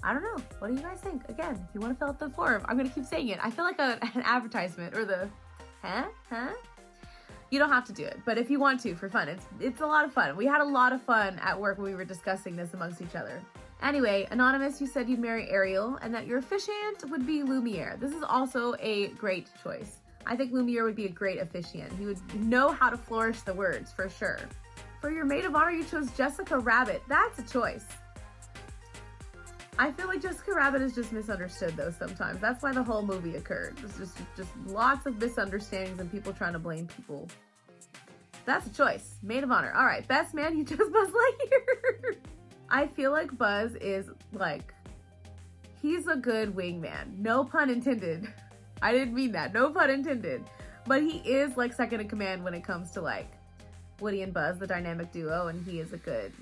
I don't know. What do you guys think? Again, if you want to fill out the form, I'm going to keep saying it. I feel like an advertisement or the... Huh? You don't have to do it, but if you want to, for fun, it's a lot of fun. We had a lot of fun at work when we were discussing this amongst each other. Anyway, Anonymous, you said you'd marry Ariel and that your officiant would be Lumiere. This is also a great choice. I think Lumiere would be a great officiant. He would know how to flourish the words, for sure. For your maid of honor, you chose Jessica Rabbit. That's a choice. I feel like Jessica Rabbit is just misunderstood, though, sometimes. That's why the whole movie occurred. It's just lots of misunderstandings and people trying to blame people. That's a choice. Maid of honor. All right, best man, you chose Buzz Lightyear. I feel like Buzz is, like, he's a good wingman. No pun intended. I didn't mean that. No pun intended. But he is, like, second in command when it comes to, like, Woody and Buzz, the dynamic duo, and he's a good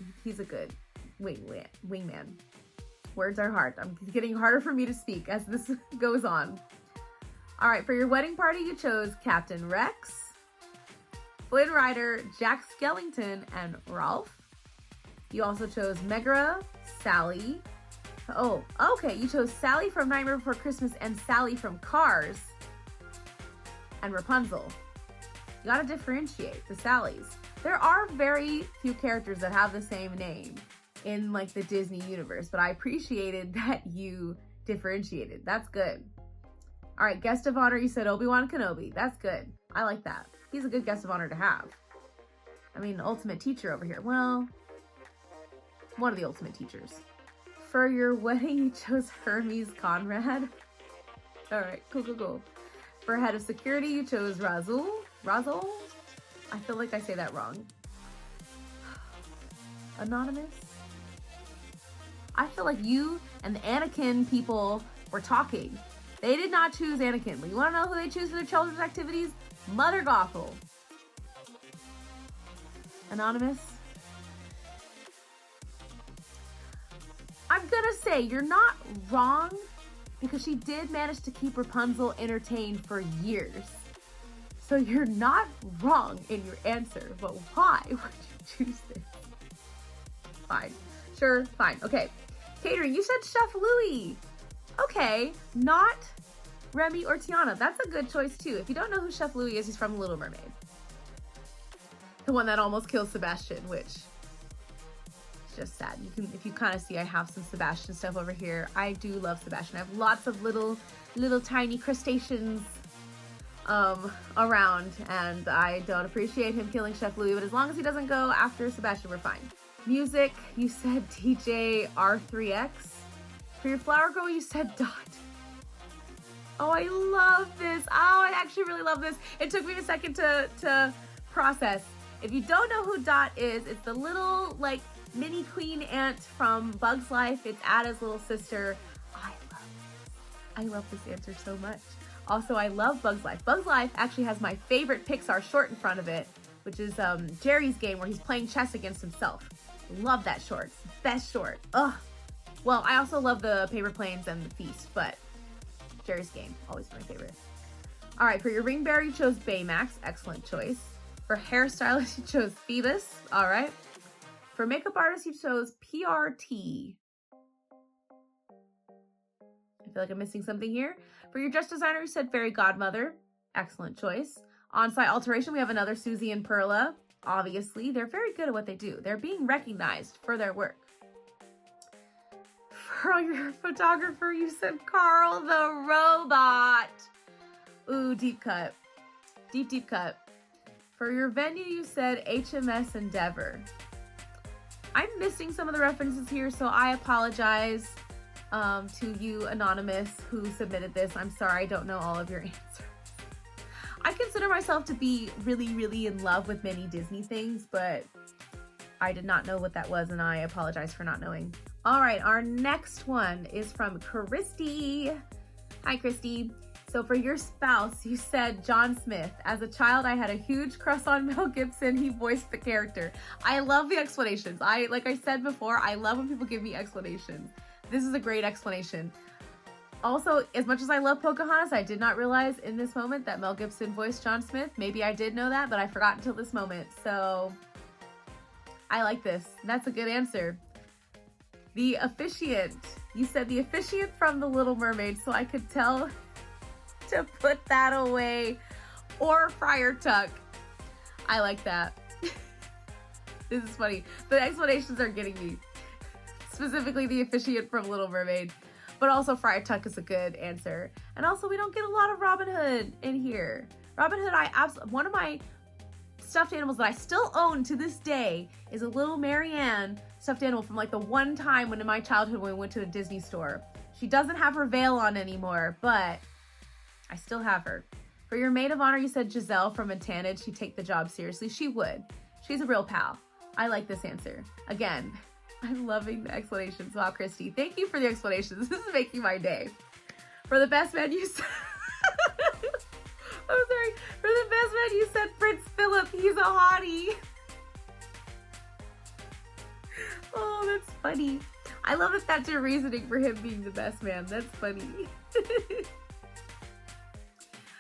wingman. Words are hard. It's getting harder for me to speak as this goes on. All right, for your wedding party, you chose Captain Rex, Flynn Rider, Jack Skellington, and Rolf. You also chose Megra, Sally. Oh, okay, you chose Sally from Nightmare Before Christmas and Sally from Cars, and Rapunzel. You gotta differentiate the Sallys. There are very few characters that have the same name in like the Disney universe, but I appreciated that you differentiated. That's good. All right, guest of honor, you said Obi-Wan Kenobi. That's good. I like that. He's a good guest of honor to have. I mean, ultimate teacher over here. Well, one of the ultimate teachers. For your wedding, you chose Hermes Conrad. All right, cool. For head of security, you chose Razul. I feel like I say that wrong. Anonymous? I feel like you and the Anakin people were talking. They did not choose Anakin, but you want to know who they choose for their children's activities? Mother Gothel. Anonymous? I'm gonna say you're not wrong because she did manage to keep Rapunzel entertained for years. So you're not wrong in your answer, but why would you choose this? Fine. Sure, fine. Okay. Catering, you said Chef Louis. Okay, not Remy or Tiana. That's a good choice too. If you don't know who Chef Louis is, he's from Little Mermaid. The one that almost kills Sebastian, which is just sad. You can, if you kind of see, I have some Sebastian stuff over here. I do love Sebastian. I have lots of little tiny crustaceans around, and I don't appreciate him killing Chef Louis, but as long as he doesn't go after Sebastian, we're fine. Music, you said DJ R3X. For your flower girl, you said Dot. Oh, I love this. Oh, I actually really love this. It took me a second to process. If you don't know who Dot is, it's the little, like, mini queen ant from Bug's Life. It's Ada's little sister. I love this answer so much. Also, I love Bug's Life. Bug's Life actually has my favorite Pixar short in front of it, which is Jerry's Game, where he's playing chess against himself. Love that short. It's the best short. Ugh. Well, I also love the Paper Planes and the Feast, but Jerry's Game, always my favorite. All right, for your ring bearer, you chose Baymax. Excellent choice. For hairstylist, you chose Phoebus. All right. For makeup artist, you chose PRT. I feel like I'm missing something here. For your dress designer, you said Fairy Godmother. Excellent choice. On-site alteration, we have another Susie and Perla. Obviously, they're very good at what they do. They're being recognized for their work. For your photographer, you said Carl the Robot. Ooh, deep cut. Deep cut. For your venue, you said HMS Endeavor. I'm missing some of the references here, so I apologize to you, Anonymous, who submitted this. I'm sorry, I don't know all of your answers. I consider myself to be really in love with many Disney things, but I did not know what that was, and I apologize for not knowing. All right, our next one is from Kristy. Hi, Kristy. So for your spouse, you said John Smith. As a child, I had a huge crush on Mel Gibson. He voiced the character. I love the explanations. Like I said before, I love when people give me explanations. This is a great explanation. Also, as much as I love Pocahontas, I did not realize in this moment that Mel Gibson voiced John Smith. Maybe I did know that, but I forgot until this moment. So I like this. That's a good answer. The officiant. You said the officiant from The Little Mermaid, so I could tell to put that away. Or Friar Tuck. I like that. This is funny. The explanations are getting me. Specifically the officiant from Little Mermaid. But also Friar Tuck is a good answer. And also we don't get a lot of Robin Hood in here. Robin Hood, one of my stuffed animals that I still own to this day is a little Marianne stuffed animal from like the one time when in my childhood when we went to the Disney store. She doesn't have her veil on anymore, but I still have her. For your maid of honor, you said Giselle from Enchanted. She'd take the job seriously. She would. She's a real pal. I like this answer. Again, I'm loving the explanations. Wow, Kristy, thank you for the explanations. This is making my day. For the best man, you said... I'm sorry. For the best man, you said Prince Philip. He's a hottie. Oh, that's funny. I love that that's your reasoning for him being the best man. That's funny.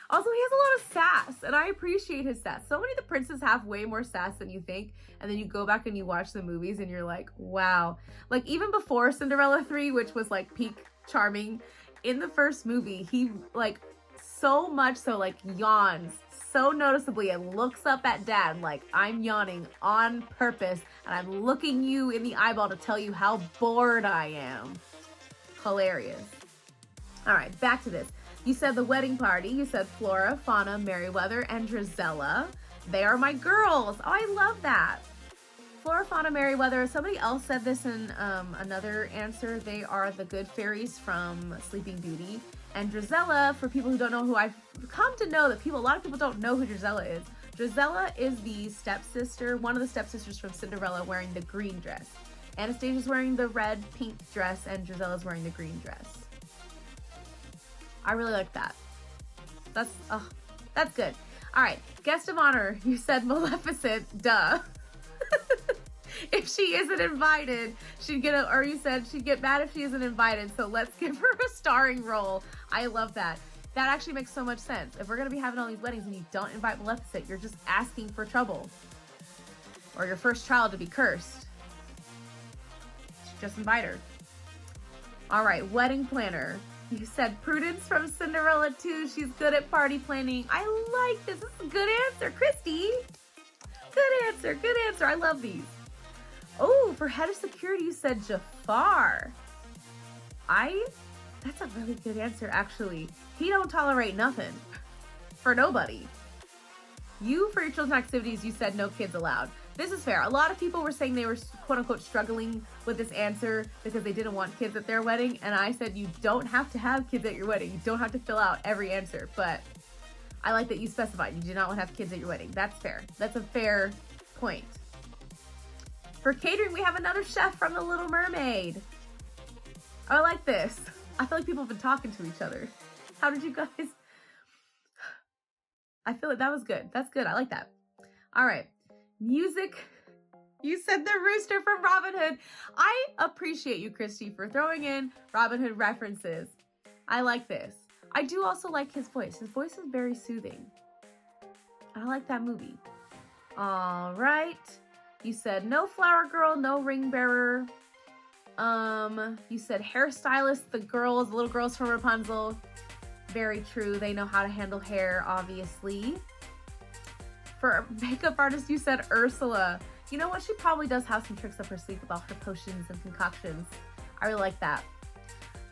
Also, he has a lot of sass, and I appreciate his sass. So many of the princes have way more sass than you think, and then you go back and you watch the movies, and you're like, wow. Like, even before Cinderella 3, which was, like, peak charming, in the first movie, he, like, so much so, like, yawns so noticeably and looks up at Dad like, I'm yawning on purpose, and I'm looking you in the eyeball to tell you how bored I am. Hilarious. All right, back to this. You said the wedding party. You said Flora, Fauna, Merryweather, and Drizella. They are my girls. Oh, I love that. Flora, Fauna, Merryweather. Somebody else said this in another answer. They are the good fairies from Sleeping Beauty. And Drizella, for people who don't know who I've come to know, that a lot of people don't know who Drizella is. Drizella is the stepsister, one of the stepsisters from Cinderella, wearing the green dress. Anastasia's wearing the red pink dress and Drizella's wearing the green dress. I really like that. That's good. All right, guest of honor, you said Maleficent, duh. If she isn't invited, you said she'd get mad if she isn't invited, so let's give her a starring role. I love that. That actually makes so much sense. If we're gonna be having all these weddings and you don't invite Maleficent, you're just asking for trouble. Or your first child to be cursed. Just invite her. All right, wedding planner. You said Prudence from Cinderella too. She's good at party planning. I like this. This is a good answer, Kristy. Good answer, good answer. I love these. Oh, for head of security, you said Jafar. That's a really good answer, actually. He don't tolerate nothing for nobody. You, for your children's activities, you said no kids allowed. This is fair. A lot of people were saying they were quote unquote struggling with this answer because they didn't want kids at their wedding. And I said, you don't have to have kids at your wedding. You don't have to fill out every answer, but I like that you specified you do not want to have kids at your wedding. That's fair. That's a fair point. For catering, we have another chef from The Little Mermaid. I like this. I feel like people have been talking to each other. How did you guys? I feel like that was good. That's good. I like that. All right. Music. You said the rooster from Robin Hood. I appreciate you, Kristy, for throwing in Robin Hood references. I like this. I do also like his voice. His voice is very soothing. I like that movie. All right. You said no flower girl, no ring bearer. You said hairstylist, the little girls from Rapunzel. Very true. They know how to handle hair, obviously. For makeup artist, you said Ursula. You know what? She probably does have some tricks up her sleeve about her potions and concoctions. I really like that.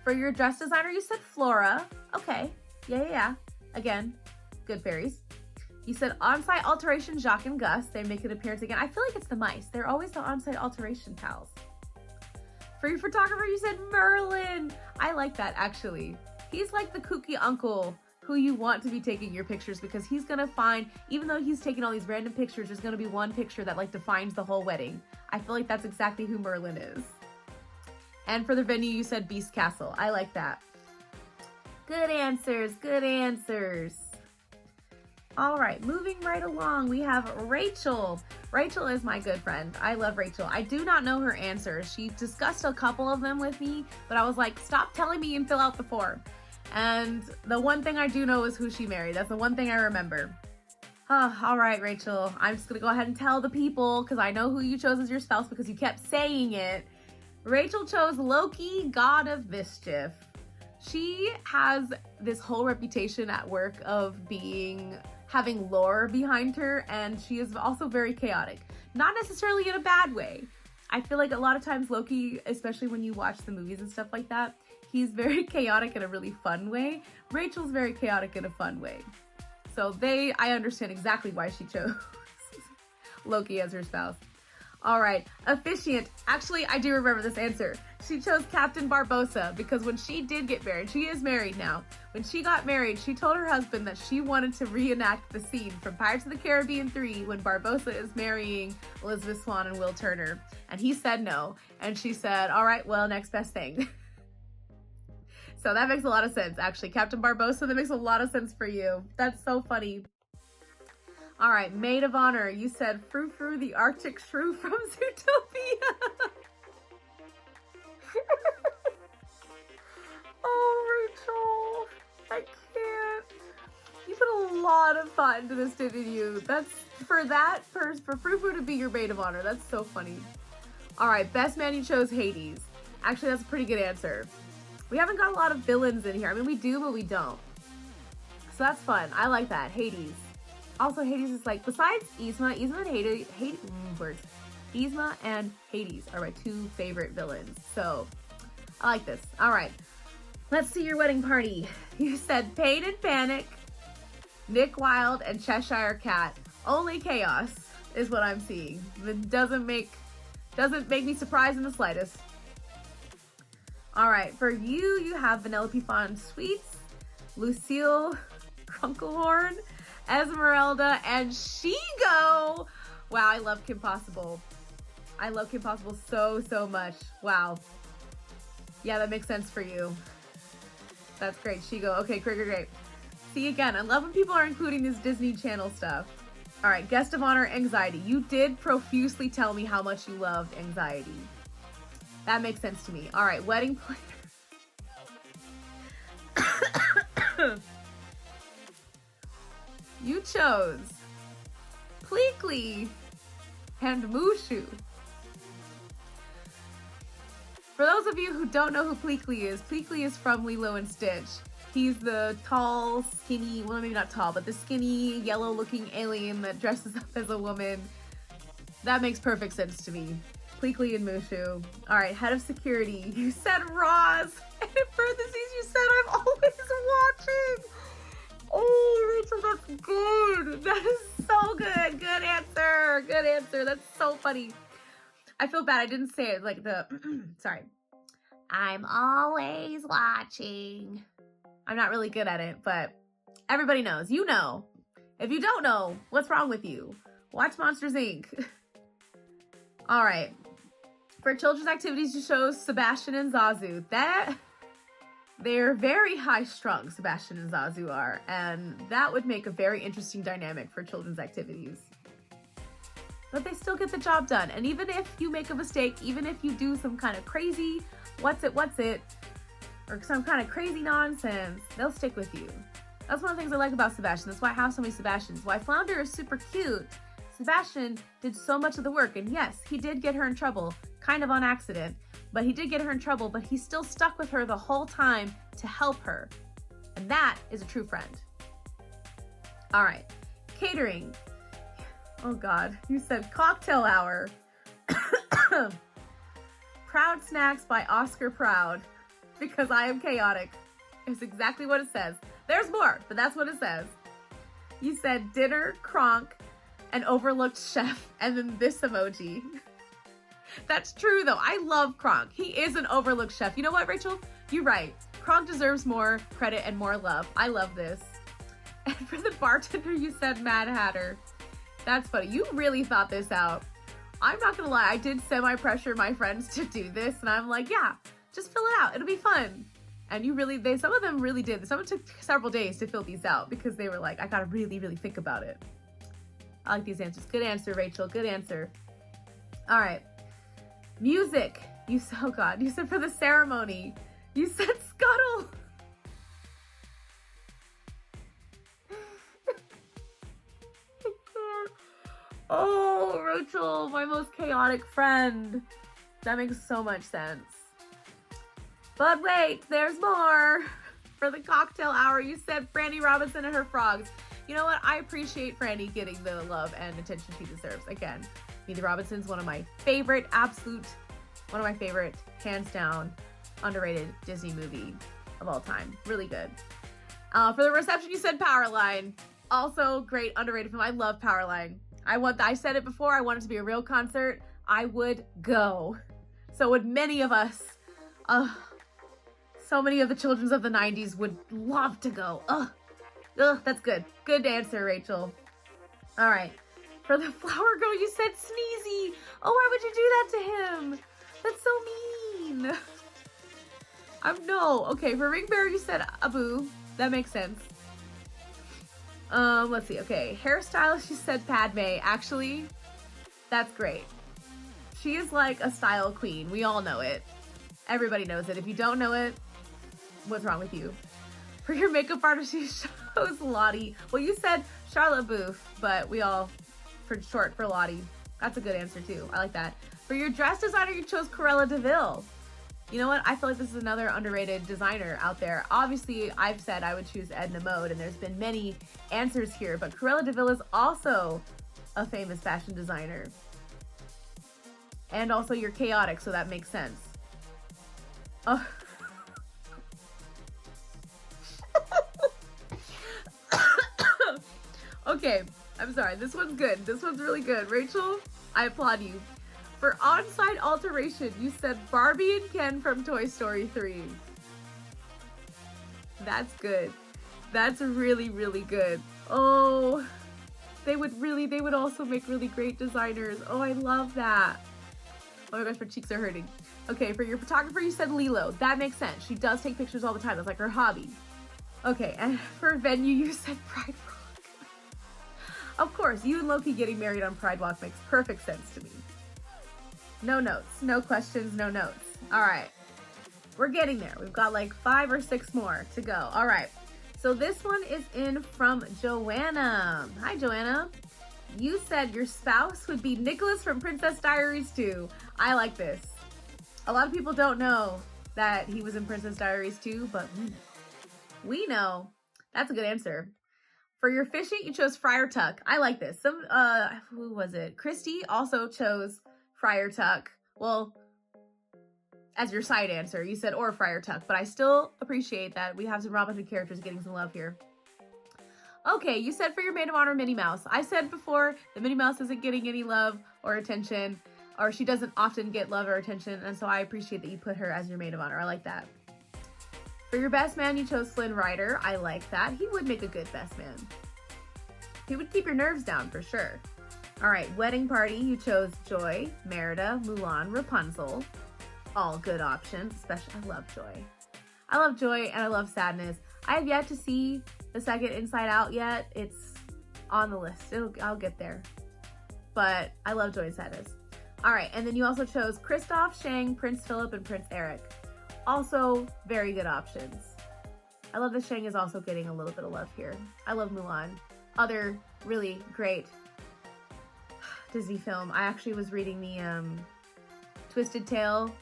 For your dress designer, you said Flora. Okay. Yeah. Again, good fairies. You said on-site alteration, Jacques and Gus. They make an appearance again. I feel like it's the mice. They're always the on-site alteration pals. For your photographer, you said Merlin. I like that, actually. He's like the kooky uncle who you want to be taking your pictures because he's gonna find, even though he's taking all these random pictures, there's gonna be one picture that like defines the whole wedding. I feel like that's exactly who Merlin is. And for the venue, you said Beast Castle. I like that. Good answers, good answers. All right, moving right along, we have Rachel. Rachel is my good friend. I love Rachel. I do not know her answers. She discussed a couple of them with me, but I was like, stop telling me and fill out the form. And the one thing I do know is who she married. That's the one thing I remember. All right, Rachel, I'm just gonna go ahead and tell the people because I know who you chose as your spouse because you kept saying it. Rachel chose Loki, god of mischief. She has this whole reputation at work of having lore behind her, and she is also very chaotic. Not necessarily in a bad way. I feel like a lot of times Loki, especially when you watch the movies and stuff like that, he's very chaotic in a really fun way. Rachel's very chaotic in a fun way. So I understand exactly why she chose Loki as her spouse. All right, officiant. Actually, I do remember this answer. She chose Captain Barbossa because when she did get married, she is married now. When she got married, she told her husband that she wanted to reenact the scene from Pirates of the Caribbean 3 when Barbossa is marrying Elizabeth Swann and Will Turner. And he said no. And she said, all right, well, next best thing. So that makes a lot of sense, actually. Captain Barbossa, that makes a lot of sense for you. That's so funny. All right, maid of honor. You said Frou Frou, the Arctic shrew from Zootopia. Oh, Rachel, I can't. You put a lot of thought into this, didn't you? For Frou Frou to be your maid of honor. That's so funny. All right, best man, you chose Hades. Actually, that's a pretty good answer. We haven't got a lot of villains in here. I mean, we do, but we don't. So that's fun. I like that. Hades. Also, Hades is like, besides Yzma and Hades, Yzma and Hades are my two favorite villains. So I like this. All right. Let's see your wedding party. You said Pain and Panic, Nick Wilde, and Cheshire Cat. Only chaos is what I'm seeing. It doesn't make me surprised in the slightest. All right, for you have Vanellope Fun Sweets, Lucille Crunklehorn, Esmeralda, and Shigo. Wow, I love Kim Possible. I love Kim Possible so much. Wow. Yeah, that makes sense for you. That's great, Shigo. Okay, great. See, again, I love when people are including this Disney Channel stuff. All right, guest of honor, Anxiety. You did profusely tell me how much you loved Anxiety. That makes sense to me. All right, wedding planner. You chose Pleakley and Mushu. For those of you who don't know who Pleakley is from Lilo and Stitch. He's the tall, skinny, well, maybe not tall, but the skinny, yellow-looking alien that dresses up as a woman. That makes perfect sense to me. Pleakley and Mushu. All right, head of security. You said Roz. And in parentheses, you said I'm always watching. Oh, Rachel, that's good. That is so good. Good answer. That's so funny. I feel bad I didn't say it like the, sorry. I'm always watching. I'm not really good at it, but everybody knows. You know. If you don't know, what's wrong with you? Watch Monsters, Inc. All right. For children's activities, you chose Sebastian and Zazu. They're very high-strung, Sebastian and Zazu are, and that would make a very interesting dynamic for children's activities. But they still get the job done. And even if you make a mistake, even if you do some kind of crazy, what's it, or some kind of crazy nonsense, they'll stick with you. That's one of the things I like about Sebastian. That's why I have so many Sebastians. Why Flounder is super cute. Sebastian did so much of the work, and yes, he did get her in trouble, kind of on accident, but he did get her in trouble, but he still stuck with her the whole time to help her. And that is a true friend. All right, catering. Oh God, you said cocktail hour. Proud Snacks by Oscar Proud, because I am chaotic. It's exactly what it says. There's more, but that's what it says. You said dinner, Kronk, an overlooked chef, and then this emoji. That's true though. I love Kronk. He is an overlooked chef. You know what, Rachel? You're right. Kronk deserves more credit and more love. I love this. And for the bartender, you said Mad Hatter. That's funny. You really thought this out. I'm not gonna lie. I did semi-pressure my friends to do this, and I'm like, yeah, just fill it out. It'll be fun. And some of them really did. Some of them took several days to fill these out because they were like, I gotta really think about it. I like these answers. Good answer, Rachel. Good answer. All right. Music. You said for the ceremony. You said Scuttle. Oh, Rachel, my most chaotic friend. That makes so much sense. But wait, there's more. For the cocktail hour, you said Franny Robinson and her frogs. You know what? I appreciate Franny getting the love and attention she deserves. Again, Meet the Robinsons, one of my favorite, hands down, underrated Disney movie of all time. Really good. For the reception, you said Powerline. Also great, underrated film. I love Powerline. I said it before, I want it to be a real concert. I would go. So would many of us. So many of the children of the 90s would love to go. That's good. Good answer, Rachel. All right. For the flower girl, you said Sneezy. Oh, why would you do that to him? That's so mean. No. Okay, for Ring Bearer, you said Abu. That makes sense. Let's see. Okay, hairstylist, you said Padme. Actually, that's great. She is like a style queen. We all know it. Everybody knows it. If you don't know it, what's wrong with you? For your makeup artist, you chose Lottie. Well, you said Charlotte Booth, but we all, for short for Lottie. That's a good answer too. I like that. For your dress designer, you chose Corella DeVille. You know what? I feel like this is another underrated designer out there. Obviously, I've said I would choose Edna Mode, and there's been many answers here, but Corella DeVille is also a famous fashion designer. And also you're chaotic, so that makes sense. Oh. Okay, I'm sorry. This one's good. This one's really good. Rachel, I applaud you. For on-site alteration, you said Barbie and Ken from Toy Story 3. That's good. That's really good. Oh, they would also make really great designers. Oh, I love that. Oh my gosh, my cheeks are hurting. Okay, for your photographer, you said Lilo. That makes sense. She does take pictures all the time. That's like her hobby. Okay, and for venue, you said Pride Walk. Of course, you and Loki getting married on Pride Walk makes perfect sense to me. No notes, no questions, no notes. All right, we're getting there. We've got like 5 or 6 more to go. All right, so this one is in from Joanna. Hi, Joanna. You said your spouse would be Nicholas from Princess Diaries 2. I like this. A lot of people don't know that he was in Princess Diaries 2, but we know. That's a good answer. For your fishing, you chose Friar Tuck. I like this. Who was it? Kristy also chose Friar Tuck. Well, as your side answer, you said or Friar Tuck, but I still appreciate that we have some Robin Hood characters getting some love here. Okay, you said for your maid of honor, Minnie Mouse. I said before that Minnie Mouse isn't getting any love or attention, or she doesn't often get love or attention, and so I appreciate that you put her as your maid of honor. I like that. For your best man, you chose Flynn Rider. I like that. He would make a good best man. He would keep your nerves down for sure. All right, wedding party, you chose Joy, Merida, Mulan, Rapunzel. All good options, especially I love Joy. I love Joy and I love Sadness. I have yet to see the second Inside Out yet. It's on the list. I'll get there. But I love Joy and Sadness. All right, and then you also chose Kristoff, Shang, Prince Philip, and Prince Eric. Also very good options. I love that Shang is also getting a little bit of love here. I love Mulan. Other really great Disney film. I actually was reading the Twisted Tale.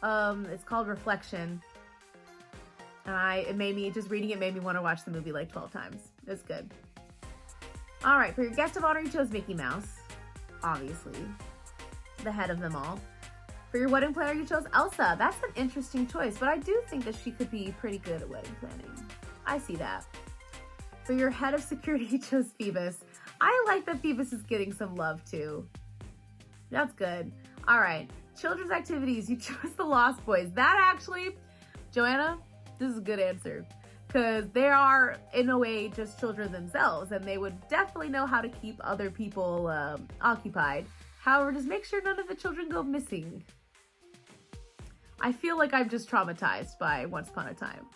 It's called Reflection. And just reading it made me want to watch the movie like 12 times. It's good. All right, for your guest of honor, you chose Mickey Mouse. Obviously. The head of them all. For your wedding planner, you chose Elsa. That's an interesting choice, but I do think that she could be pretty good at wedding planning. I see that. For your head of security, you chose Phoebus. I like that Phoebus is getting some love too. That's good. All right, children's activities, you chose the Lost Boys. That actually, Joanna, this is a good answer because they are in a way just children themselves and they would definitely know how to keep other people occupied. However, just make sure none of the children go missing. I feel like I'm just traumatized by Once Upon a Time.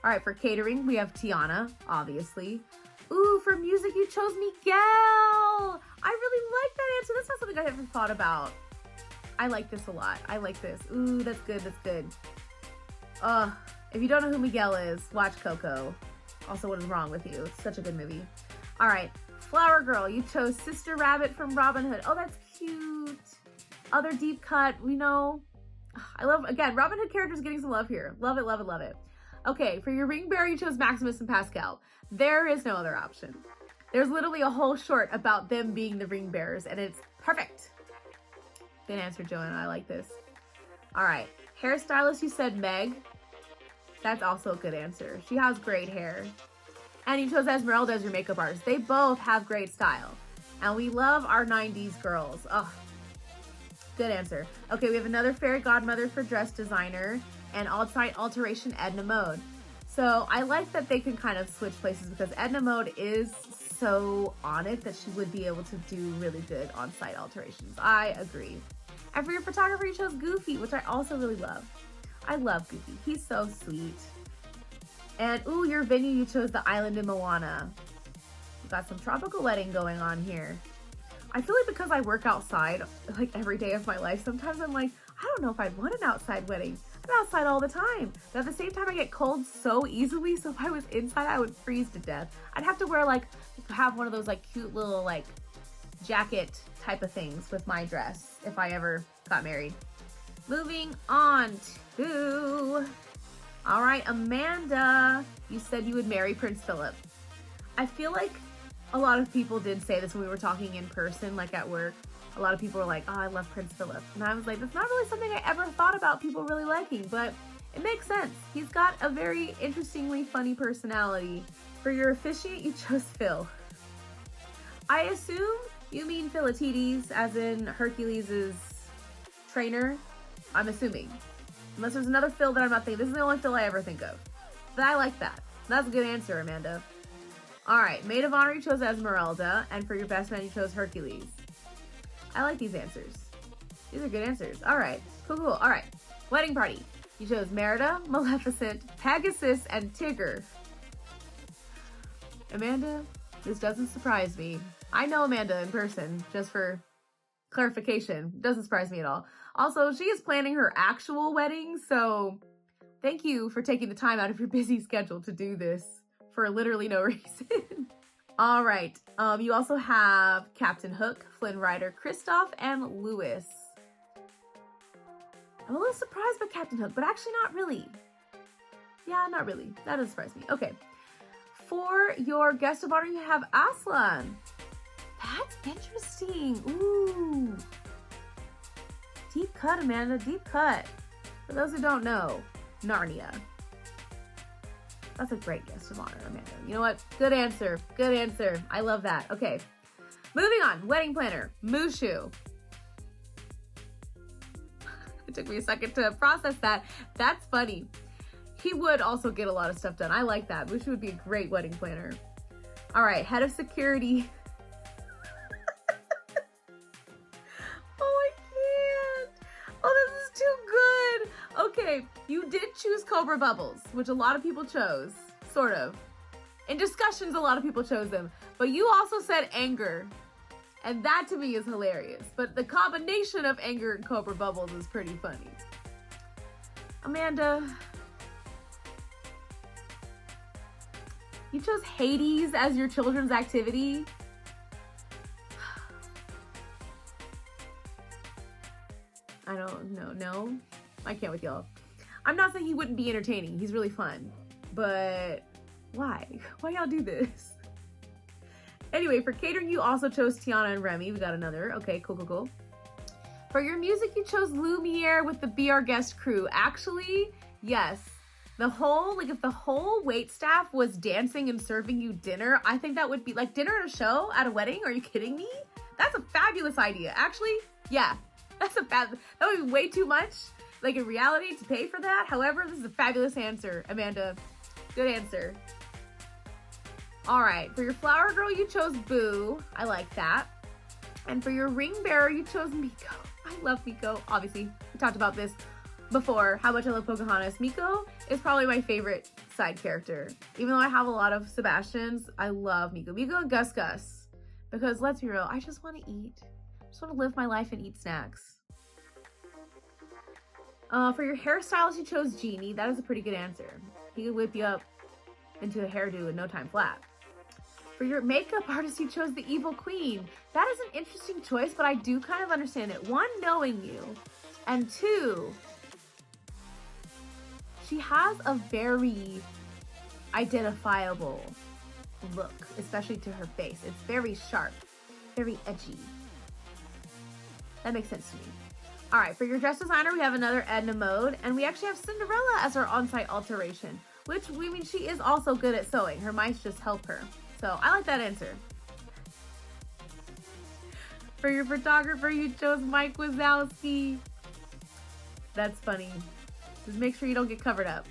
All right, for catering, we have Tiana, obviously. Ooh, for music, you chose Miguel. I really like that answer. That's not something I ever thought about. I like this a lot. I like this. Ooh, that's good, that's good. If you don't know who Miguel is, watch Coco. Also, What is Wrong with You? It's such a good movie. All right, Flower Girl, you chose Sister Rabbit from Robin Hood. Oh, that's cute. Other deep cut, we know. I love, again, Robin Hood characters getting some love here. Love it, love it, love it. Okay, for your ring bearer, you chose Maximus and Pascal. There is no other option. There's literally a whole short about them being the ring bearers, and it's perfect. Good answer, Joanna. I like this. All right, hairstylist, you said Meg. That's also a good answer. She has great hair. And you chose Esmeralda as your makeup artist. They both have great style. And we love our 90s girls. Oh, good answer. Okay, we have another fairy godmother for dress designer and on-site alteration Edna Mode. So I like that they can kind of switch places because Edna Mode is so on it that she would be able to do really good on-site alterations. I agree. And for your photographer, you chose Goofy, which I also really love. I love Goofy. He's so sweet. And ooh, your venue, you chose the island in Moana. We've got some tropical wedding going on here. I feel like because I work outside like every day of my life, sometimes I'm like, I don't know if I'd want an outside wedding. I'm outside all the time. But at the same time, I get cold so easily. So if I was inside, I would freeze to death. I'd have to wear have one of those cute little jacket type of things with my dress if I ever got married. Moving on to, all right, Amanda, you said you would marry Prince Philip. I feel like a lot of people did say this when we were talking in person, at work. A lot of people were like, oh, I love Prince Philip. And I was like, that's not really something I ever thought about people really liking, but it makes sense. He's got a very interestingly funny personality. For your officiant, you chose Phil. I assume you mean Philatides, as in Hercules' trainer. I'm assuming. Unless there's another Phil that I'm not thinking. This is the only Phil I ever think of. But I like that. That's a good answer, Amanda. All right, maid of honor, you chose Esmeralda, and for your best man, you chose Hercules. I like these answers. These are good answers. All right, cool. All right, wedding party. You chose Merida, Maleficent, Pegasus, and Tigger. Amanda, this doesn't surprise me. I know Amanda in person, just for clarification. Doesn't surprise me at all. Also, she is planning her actual wedding, so thank you for taking the time out of your busy schedule to do this for literally no reason. All right, you also have Captain Hook, Flynn Rider, Kristoff, and Lewis. I'm a little surprised by Captain Hook, but actually not really. Yeah, not really. That doesn't surprise me. Okay. For your guest of honor, you have Aslan. That's interesting. Ooh. Deep cut, Amanda. Deep cut. For those who don't know, Narnia. That's a great guest of honor, Amanda. You know what? Good answer. Good answer. I love that. Okay. Moving on. Wedding planner, Mushu. It took me a second to process that. That's funny. He would also get a lot of stuff done. I like that. Mushu would be a great wedding planner. All right, head of security. Oh, I can't. Oh, this is too good. Okay, you did choose Cobra Bubbles, which a lot of people chose, sort of. In discussions, a lot of people chose them. But you also said anger. And that to me is hilarious. But the combination of anger and Cobra Bubbles is pretty funny. Amanda, you chose Hades as your children's activity? I don't know. No, I can't with y'all. I'm not saying he wouldn't be entertaining. He's really fun. But why? Why y'all do this? Anyway, for catering, you also chose Tiana and Remy. We got another. Okay, cool. For your music, you chose Lumiere with the Be Our Guest crew. Actually, yes. If the whole wait staff was dancing and serving you dinner, I think that would be like dinner at a show at a wedding. Are you kidding me? That's a fabulous idea. Actually, yeah, that would be way too much, like in reality, to pay for that. However, this is a fabulous answer, Amanda. Good answer. All right, for your flower girl, you chose Boo. I like that. And for your ring bearer, you chose Miko. I love Miko. Obviously, we talked about this before, how much I love Pocahontas. Miko is probably my favorite side character. Even though I have a lot of Sebastians, I love Miko. Miko and Gus Gus. Because let's be real, I just want to eat. I just want to live my life and eat snacks. For your hairstylist, you chose Genie. That is a pretty good answer. He could whip you up into a hairdo in no time flat. For your makeup artist, you chose the Evil Queen. That is an interesting choice, but I do kind of understand it. One, knowing you, and two, she has a very identifiable look, especially to her face. It's very sharp, very edgy. That makes sense to me. All right, for your dress designer, we have another Edna Mode, and we actually have Cinderella as our on-site alteration, which she is also good at sewing. Her mice just help her. So I like that answer. For your photographer, you chose Mike Wazowski. That's funny. Just make sure you don't get covered up,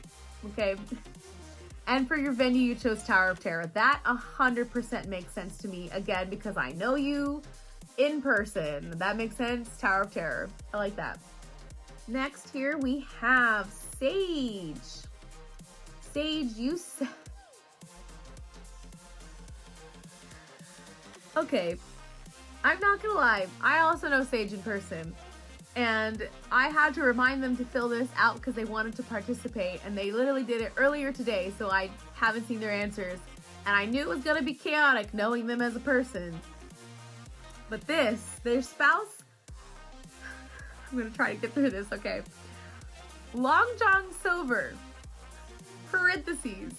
okay? And for your venue, you chose Tower of Terror. That 100% makes sense to me, again, because I know you in person. That makes sense, Tower of Terror. I like that. Next here, we have Sage. Sage, you said... Okay, I'm not gonna lie, I also know Sage in person, and I had to remind them to fill this out because they wanted to participate, and they literally did it earlier today, so I haven't seen their answers, and I knew it was gonna be chaotic knowing them as a person. But this, their spouse, I'm gonna try to get through this, okay. Long John Silver, parentheses,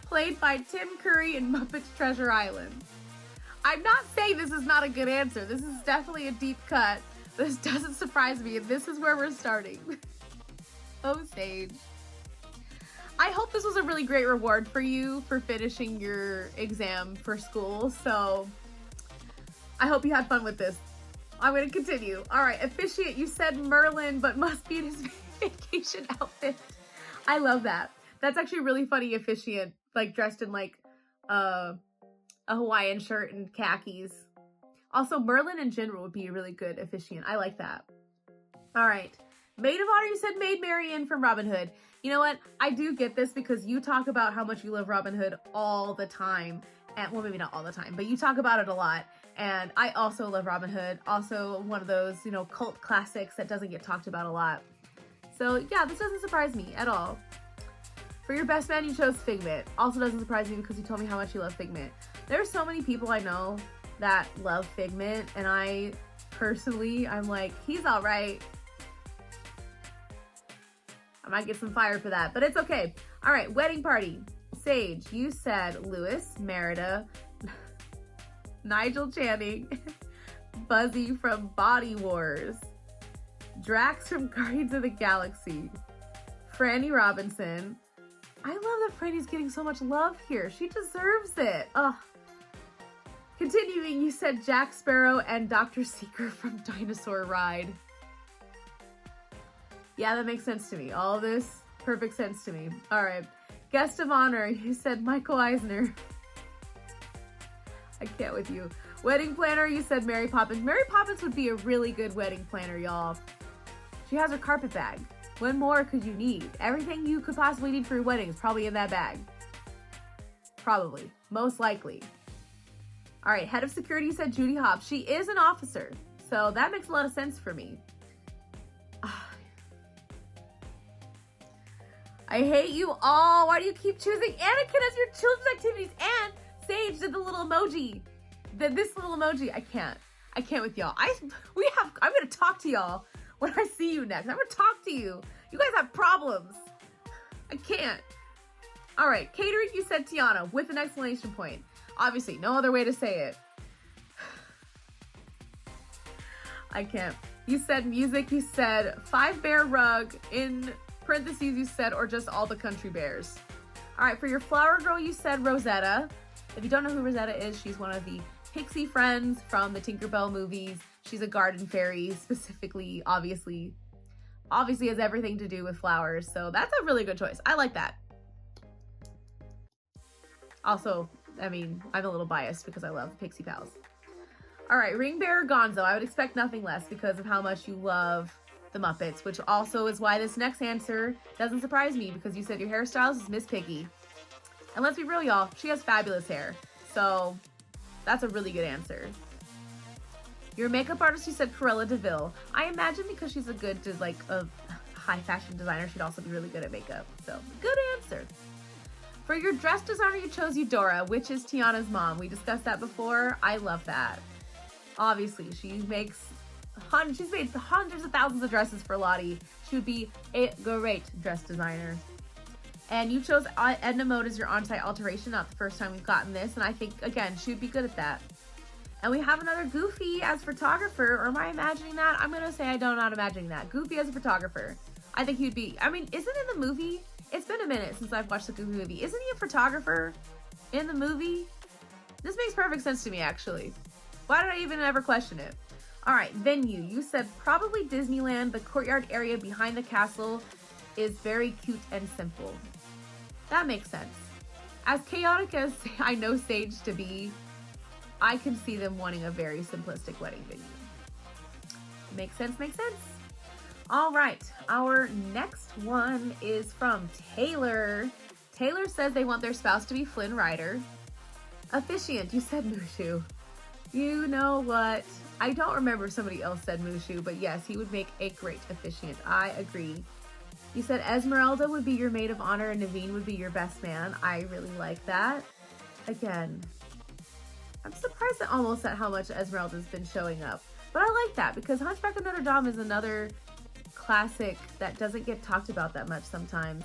played by Tim Curry in Muppets Treasure Island. I'm not saying this is not a good answer. This is definitely a deep cut. This doesn't surprise me, and this is where we're starting. Oh, Sage. I hope this was a really great reward for you for finishing your exam for school, so I hope you had fun with this. I'm gonna continue. All right, officiant, you said Merlin, but must be in his vacation outfit. I love that. That's actually really funny, officiant, like dressed in like, a Hawaiian shirt and khakis. Also, Merlin in general would be a really good officiant. I like that. All right. Maid of honor, you said Maid Marian from Robin Hood. You know what? I do get this because you talk about how much you love Robin Hood all the time. And, well, maybe not all the time, but you talk about it a lot. And I also love Robin Hood. Also one of those, you know, cult classics that doesn't get talked about a lot. So yeah, this doesn't surprise me at all. For your best man, you chose Figment. Also doesn't surprise me because you told me how much you love Figment. There are so many people I know that love Figment, and I personally, I'm like, he's all right. I might get some fire for that, but it's okay. All right, wedding party. Sage, you said Lewis, Merida, Nigel Channing, Buzzy from Body Wars, Drax from Guardians of the Galaxy, Franny Robinson. I love that Franny's getting so much love here. She deserves it. Ugh. Continuing, you said Jack Sparrow and Dr. Seeker from Dinosaur Ride. Yeah, that makes sense to me. All of this, perfect sense to me. All right. Guest of honor, you said Michael Eisner. I can't with you. Wedding planner, you said Mary Poppins. Mary Poppins would be a really good wedding planner, y'all. She has her carpet bag. What more could you need? Everything you could possibly need for your wedding is probably in that bag. Probably. Most likely. All right, head of security, you said Judy Hopps. She is an officer, so that makes a lot of sense for me. I hate you all. Why do you keep choosing Anakin as your children's activities? And Sage did the little emoji. This little emoji. I can't with y'all. I'm gonna talk to y'all when I see you next. I'm gonna talk to you. You guys have problems. I can't. All right, catering, you said Tiana with an exclamation point. Obviously, no other way to say it. I can't. You said music, you said 5-bear rug, in parentheses you said, or just all the country bears. All right, for your flower girl, you said Rosetta. If you don't know who Rosetta is, she's one of the pixie friends from the Tinkerbell movies. She's a garden fairy, specifically, obviously has everything to do with flowers. So that's a really good choice. I like that. Also, I mean, I'm a little biased because I love Pixie Pals. All right, ring bearer Gonzo. I would expect nothing less because of how much you love the Muppets, which also is why this next answer doesn't surprise me because you said your hairstylist is Miss Piggy. And let's be real, y'all, she has fabulous hair. So that's a really good answer. Your makeup artist, you said Cruella de Vil. I imagine because she's a high fashion designer, she'd also be really good at makeup. So good answer. For your dress designer, you chose Eudora, which is Tiana's mom. We discussed that before. I love that. Obviously, she's made hundreds of thousands of dresses for Lottie. She would be a great dress designer. And you chose Edna Mode as your on-site alteration. Not the first time we've gotten this. And I think, again, she would be good at that. And we have another Goofy as photographer. Or am I imagining that? I'm going to say I'm not imagining that. Goofy as a photographer. I think he'd be, I mean, isn't in the movie? It's been a minute since I've watched the Goofy movie. Isn't he a photographer in the movie? This makes perfect sense to me, actually. Why did I even ever question it? All right, venue. You said probably Disneyland. The courtyard area behind the castle is very cute and simple. That makes sense. As chaotic as I know Sage to be, I can see them wanting a very simplistic wedding venue. Makes sense, makes sense. All right, our next one is from Taylor. Taylor says they want their spouse to be Flynn Rider. Officiant, you said Mushu. You know what? I don't remember if somebody else said Mushu, but yes, he would make a great officiant. I agree. You said Esmeralda would be your maid of honor and Naveen would be your best man. I really like that. Again, I'm surprised almost at how much Esmeralda's been showing up. But I like that because Hunchback of Notre Dame is another classic that doesn't get talked about that much sometimes.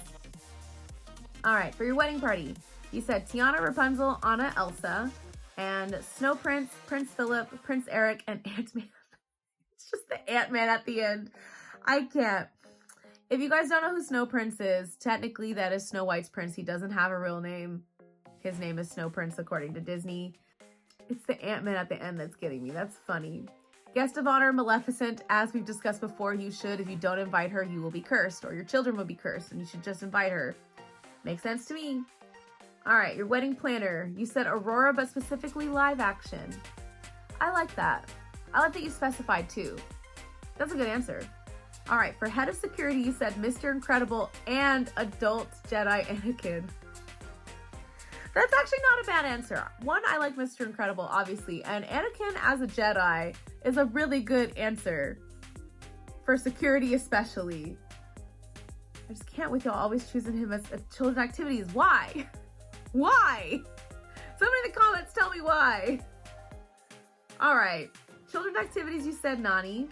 All right, for your wedding party, you said Tiana, Rapunzel, Anna, Elsa, and Snow Prince, Prince Philip, Prince Eric, and Ant-Man. It's just the Ant-Man at the end. I can't. If you guys don't know who Snow Prince is, technically that is Snow White's prince. He doesn't have a real name. His name is Snow Prince according to Disney. It's the Ant-Man at the end that's getting me. That's funny. Guest of honor, Maleficent. As we've discussed before, you should, if you don't invite her, you will be cursed, or your children will be cursed, and you should just invite her. Makes sense to me. All right, your wedding planner. You said Aurora, but specifically live action. I like that. I like that you specified too. That's a good answer. All right, for head of security, you said Mr. Incredible and adult Jedi Anakin. That's actually not a bad answer. One, I like Mr. Incredible, obviously, and Anakin as a Jedi is a really good answer. For security especially. I just can't with y'all always choosing him as children's activities. Why? Why? Somebody in the comments tell me why. All right, children's activities, you said Nani.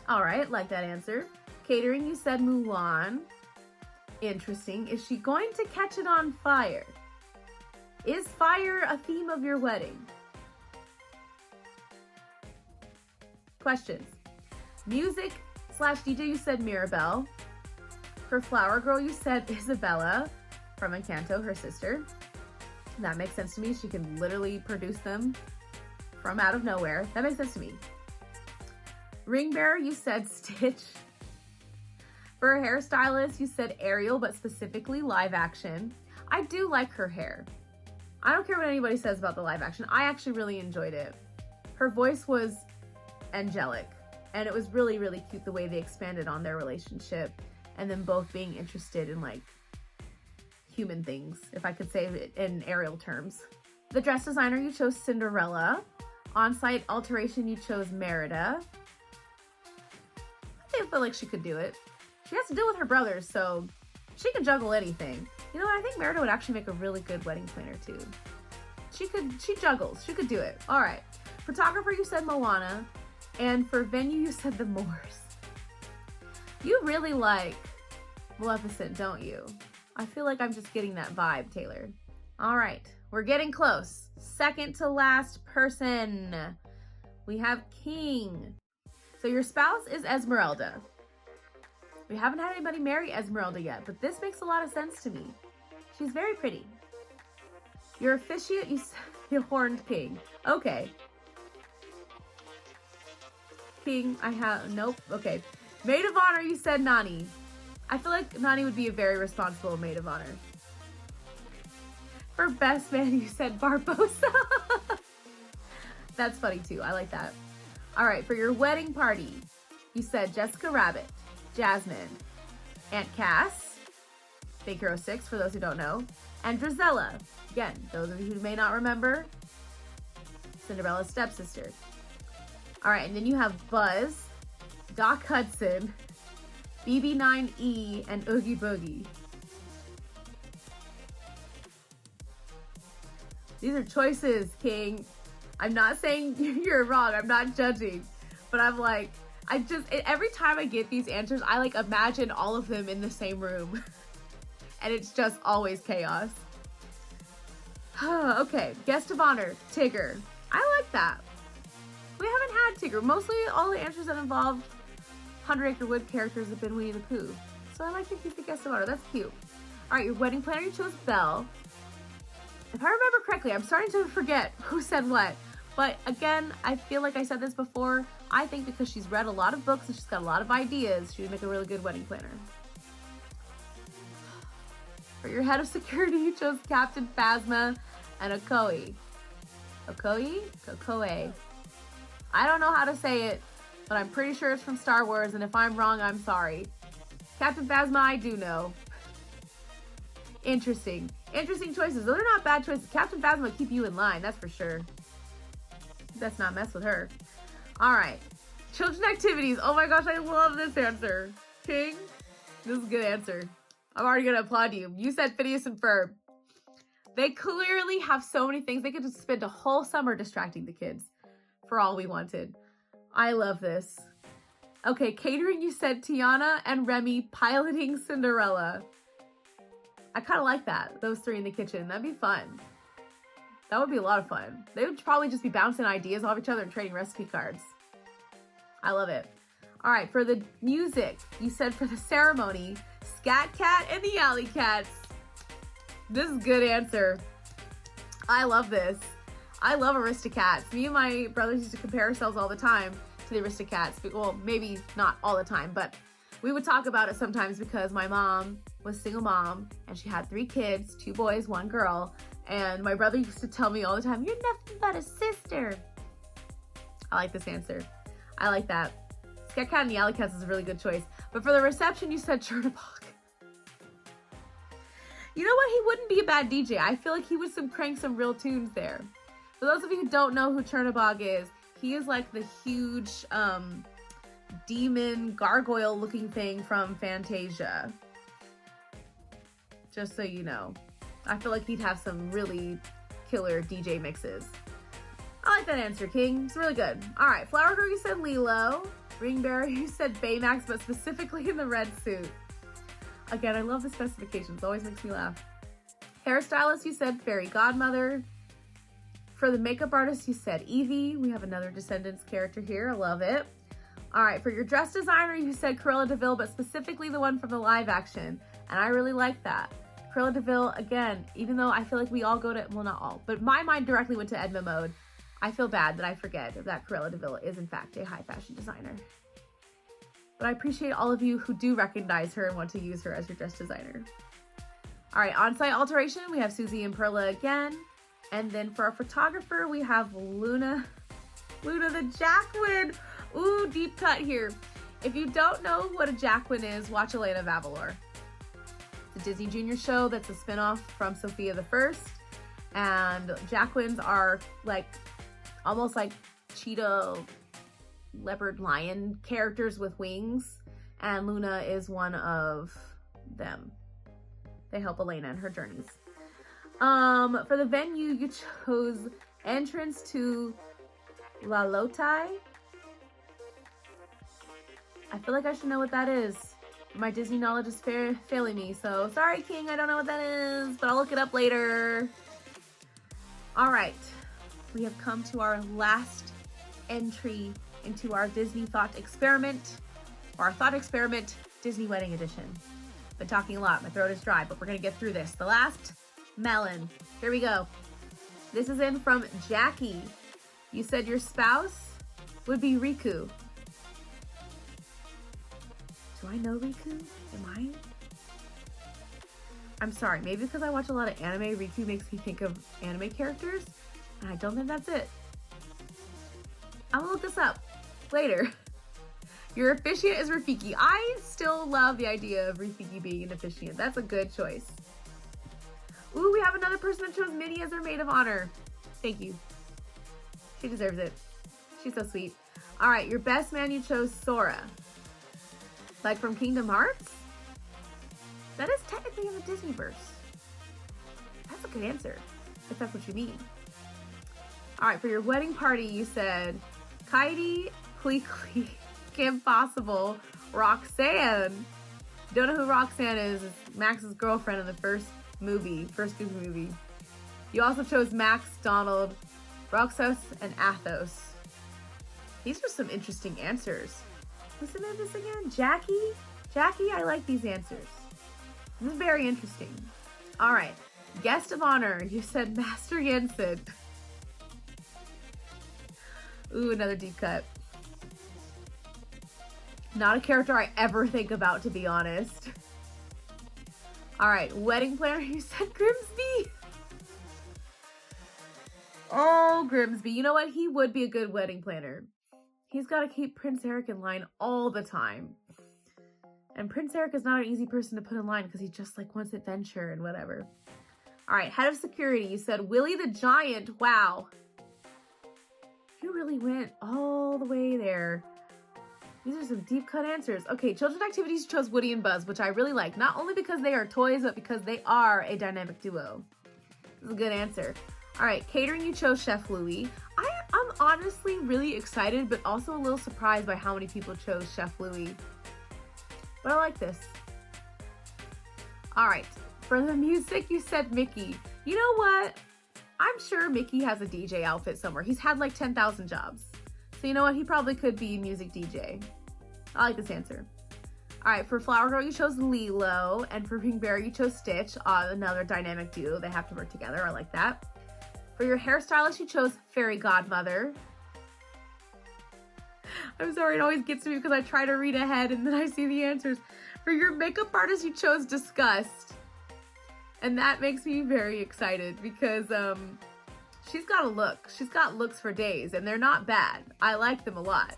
All right, like that answer. Catering, you said Mulan. Interesting. Is she going to catch it on fire? Is fire a theme of your wedding? Questions. Music / DJ, you said Mirabelle. For Flower Girl, you said Isabella from Encanto, her sister. That makes sense to me. She can literally produce them from out of nowhere. That makes sense to me. Ring bearer, you said Stitch. For a hairstylist, you said Ariel, but specifically live action. I do like her hair. I don't care what anybody says about the live action. I actually really enjoyed it. Her voice was angelic, and it was really, really cute the way they expanded on their relationship and them both being interested in like human things, if I could say it in Ariel terms. The dress designer, you chose Cinderella. On-site alteration, you chose Merida. I feel like she could do it. She has to deal with her brothers, so she can juggle anything. You know what? I think Merida would actually make a really good wedding planner too. She juggles. She could do it. All right. Photographer, you said Moana. And for venue, you said the Moors. You really like Maleficent, don't you? I feel like I'm just getting that vibe, Taylor. All right. We're getting close. Second to last person. We have King. So your spouse is Esmeralda. We haven't had anybody marry Esmeralda yet, but this makes a lot of sense to me. She's very pretty. Your officiant, you said the Horned King. Okay. King, nope, okay. Maid of honor, you said Nani. I feel like Nani would be a very responsible maid of honor. For best man, you said Barbosa. That's funny too, I like that. All right, for your wedding party, you said Jessica Rabbit, Jasmine, Aunt Cass, Big Hero 6 for those who don't know, and Drizella. Again, those of you who may not remember, Cinderella's stepsister. All right, and then you have Buzz, Doc Hudson, BB9E, and Oogie Boogie. These are choices, King. I'm not saying you're wrong. I'm not judging. But I'm like, every time I get these answers, I like imagine all of them in the same room. And it's just always chaos. Okay, guest of honor, Tigger. I like that. We haven't had Tigger. Mostly all the answers that involved 100 Acre Wood characters have been Winnie the Pooh. So I like to keep the guest of honor. That's cute. All right, your wedding planner, you chose Belle. If I remember correctly, I'm starting to forget who said what. But again, I feel like I said this before. I think because she's read a lot of books and she's got a lot of ideas, she would make a really good wedding planner. For your head of security, you chose Captain Phasma and Okoye. Okoye? Okoye. I don't know how to say it, but I'm pretty sure it's from Star Wars, and if I'm wrong, I'm sorry. Captain Phasma, I do know. Interesting. Interesting choices. Those are not bad choices. Captain Phasma will keep you in line, that's for sure. Let's not mess with her. All right. Children's activities. Oh my gosh, I love this answer. King, this is a good answer. I'm already going to applaud you. You said Phineas and Ferb. They clearly have so many things. They could just spend a whole summer distracting the kids for all we wanted. I love this. Okay, catering, you said Tiana and Remy piloting Cinderella. I kind of like that. Those three in the kitchen. That'd be fun. That would be a lot of fun. They would probably just be bouncing ideas off each other and trading recipe cards. I love it. All right, for the music, you said for the ceremony, Scat Cat and the Alley Cats. This is a good answer. I love this. I love Aristocats. Me and my brothers used to compare ourselves all the time to the Aristocats. Well, maybe not all the time, but we would talk about it sometimes because my mom was single mom and she had 3 kids, 2 boys, 1 girl. And my brother used to tell me all the time, "You're nothing but a sister." I like this answer. I like that. Scat Cat and the Alley Cats is a really good choice. But for the reception, you said Chernabog. You know what? He wouldn't be a bad DJ. I feel like he would crank some real tunes there. For those of you who don't know who Chernabog is, he is like the huge demon gargoyle looking thing from Fantasia. Just so you know. I feel like he'd have some really killer DJ mixes. I like that answer, King. It's really good. All right, Flower Girl, you said Lilo. Ringbearer, you said Baymax, but specifically in the red suit. Again, I love the specifications. Always makes me laugh. Hairstylist, you said Fairy Godmother. For the makeup artist, you said Evie. We have another Descendants character here. I love it. All right, for your dress designer, you said Cruella de Vil, but specifically the one from the live action. And I really like that. Cruella de Vil, again, even though I feel like we all go to, well, not all, but my mind directly went to Edma Mode. I feel bad that I forget that Cruella de Vil is in fact a high fashion designer. But I appreciate all of you who do recognize her and want to use her as your dress designer. All right, on-site alteration, we have Susie and Perla again. And then for our photographer, we have Luna the Jacquin. Ooh, deep cut here. If you don't know what a Jacquin is, watch Elena of Avalor. It's a Disney Junior show that's a spinoff from Sophia the First. And Jacquins are like, almost like cheetah, leopard, lion characters with wings. And Luna is one of them. They help Elena in her journeys. For the venue, you chose entrance to La Lotai. I feel like I should know what that is. My Disney knowledge is failing me, so sorry, King, I don't know what that is, but I'll look it up later. All right, we have come to our last entry into our Disney Thought Experiment, or our Thought Experiment Disney Wedding Edition. Been talking a lot, my throat is dry, but we're gonna get through this. The last melon. Here we go. This is in from Jackie. You said your spouse would be Riku. Do I know Riku? Am I? I'm sorry, maybe because I watch a lot of anime, Riku makes me think of anime characters, and I don't think that's it. I'm gonna look this up later. Your officiant is Rafiki. I still love the idea of Rafiki being an officiant. That's a good choice. Ooh, we have another person that chose Minnie as their maid of honor. Thank you. She deserves it. She's so sweet. All right, your best man, you chose Sora. Like from Kingdom Hearts? That is technically in the Disneyverse. That's a good answer, if that's what you mean. All right, for your wedding party, you said Kaidi, Klee, Kim Possible, Roxanne. Don't know who Roxanne is. It's Max's girlfriend in the first Goofy movie. You also chose Max, Donald, Roxas, and Athos. These are some interesting answers. What's the name of this again? Jackie? Jackie, I like these answers. This is very interesting. All right, guest of honor. You said Master Jensen. Ooh, another deep cut. Not a character I ever think about, to be honest. All right, wedding planner, you said Grimsby. Oh, Grimsby. You know what? He would be a good wedding planner. He's got to keep Prince Eric in line all the time. And Prince Eric is not an easy person to put in line because he just like wants adventure and whatever. All right, head of security, you said Willie the Giant. Wow. You really went all the way there. These are some deep cut answers. Okay, children's activities, you chose Woody and Buzz, which I really like. Not only because they are toys, but because they are a dynamic duo. This is a good answer. All right, catering, you chose Chef Louie. I'm honestly really excited, but also a little surprised by how many people chose Chef Louie. But I like this. All right, for the music, you said Mickey. You know what? I'm sure Mickey has a DJ outfit somewhere. He's had like 10,000 jobs. So you know what? He probably could be music DJ. I like this answer. All right, for Flower Girl, you chose Lilo. And for Pink Bear, you chose Stitch. Another dynamic duo. They have to work together. I like that. For your hairstylist, you chose Fairy Godmother. I'm sorry, it always gets to me because I try to read ahead and then I see the answers. For your makeup artist, you chose disgust. And that makes me very excited because she's got a look. She's got looks for days, and they're not bad. I like them a lot.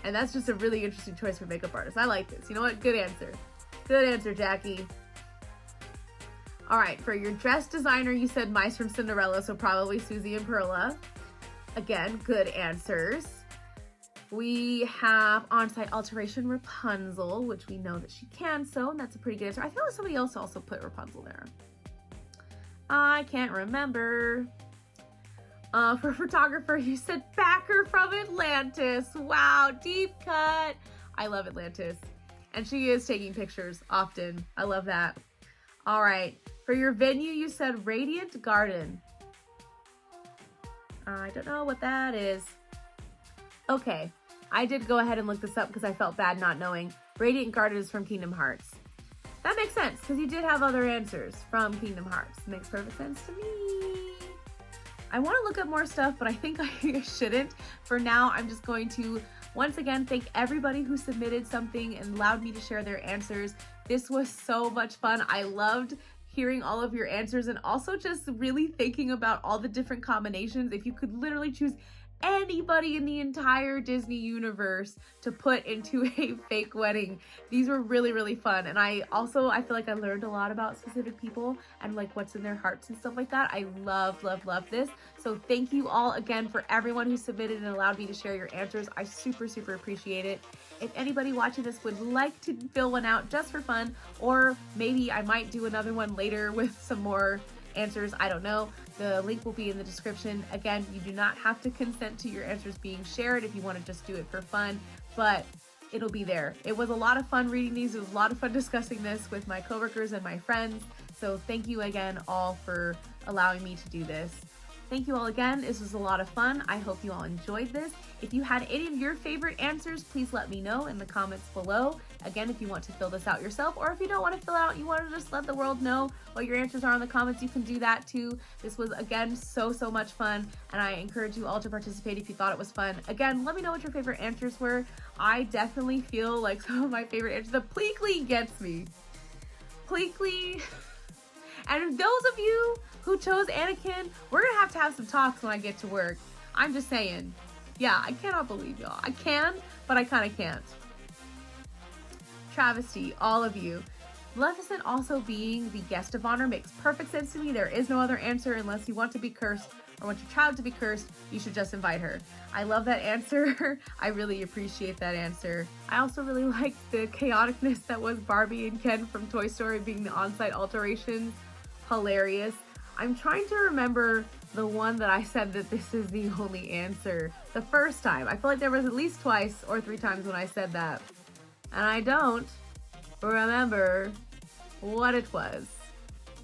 And that's just a really interesting choice for makeup artists. I like this. You know what? Good answer. Good answer, Jackie. All right, for your dress designer, you said Mice from Cinderella, so probably Susie and Perla. Again, good answers. We have on-site alteration Rapunzel, which we know that she can sew, and that's a pretty good answer. I feel like somebody else also put Rapunzel there. I can't remember. For photographer, you said Backer from Atlantis. Wow, deep cut. I love Atlantis. And she is taking pictures often. I love that. All right. For your venue, you said Radiant Garden. I don't know what that is. Okay. I did go ahead and look this up because I felt bad not knowing. Radiant Garden is from Kingdom Hearts. That makes sense because you did have other answers from Kingdom Hearts. Makes perfect sense to me. I want to look up more stuff, but I think I shouldn't. For now, I'm just going to once again thank everybody who submitted something and allowed me to share their answers. This was so much fun. I loved hearing all of your answers and also just really thinking about all the different combinations. If you could literally choose anybody in the entire Disney universe to put into a fake wedding, these were really, really fun. And I feel like I learned a lot about specific people and like what's in their hearts and stuff like that. I love this. So thank you all again for everyone who submitted and allowed me to share your answers. I super, super appreciate it. If anybody watching this would like to fill one out just for fun, or maybe I might do another one later with some more answers, I don't know. The link will be in the description. Again, you do not have to consent to your answers being shared if you want to just do it for fun, but it'll be there. It was a lot of fun reading these. It was a lot of fun discussing this with my coworkers and my friends. So thank you again all for allowing me to do this. Thank you all again. This was a lot of fun. I hope you all enjoyed this. If you had any of your favorite answers, please let me know in the comments below. Again, if you want to fill this out yourself, or if you don't want to fill out, you want to just let the world know what your answers are in the comments, you can do that too. This was, again, so much fun, and I encourage you all to participate if you thought it was fun. Again, let me know what your favorite answers were. I definitely feel like some of my favorite answers, the Pleakley gets me. Pleakley. And those of you who chose Anakin, we're gonna have some talks when I get to work. I'm just saying. Yeah, I cannot believe y'all. I can, but I kind of can't. Travesty, all of you. Maleficent also being the guest of honor makes perfect sense to me. There is no other answer unless you want to be cursed or want your child to be cursed. You should just invite her. I love that answer. I really appreciate that answer. I also really liked the chaoticness that was Barbie and Ken from Toy Story being the on-site alterations. Hilarious. I'm trying to remember the one that I said that this is the only answer. The first time. I feel like there was at least twice or 3 times when I said that. And I don't remember what it was.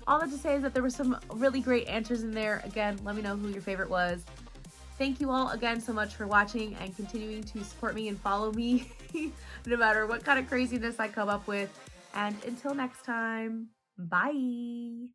All that to say is that there were some really great answers in there. Again, let me know who your favorite was. Thank you all again so much for watching and continuing to support me and follow me no matter what kind of craziness I come up with. And until next time, bye.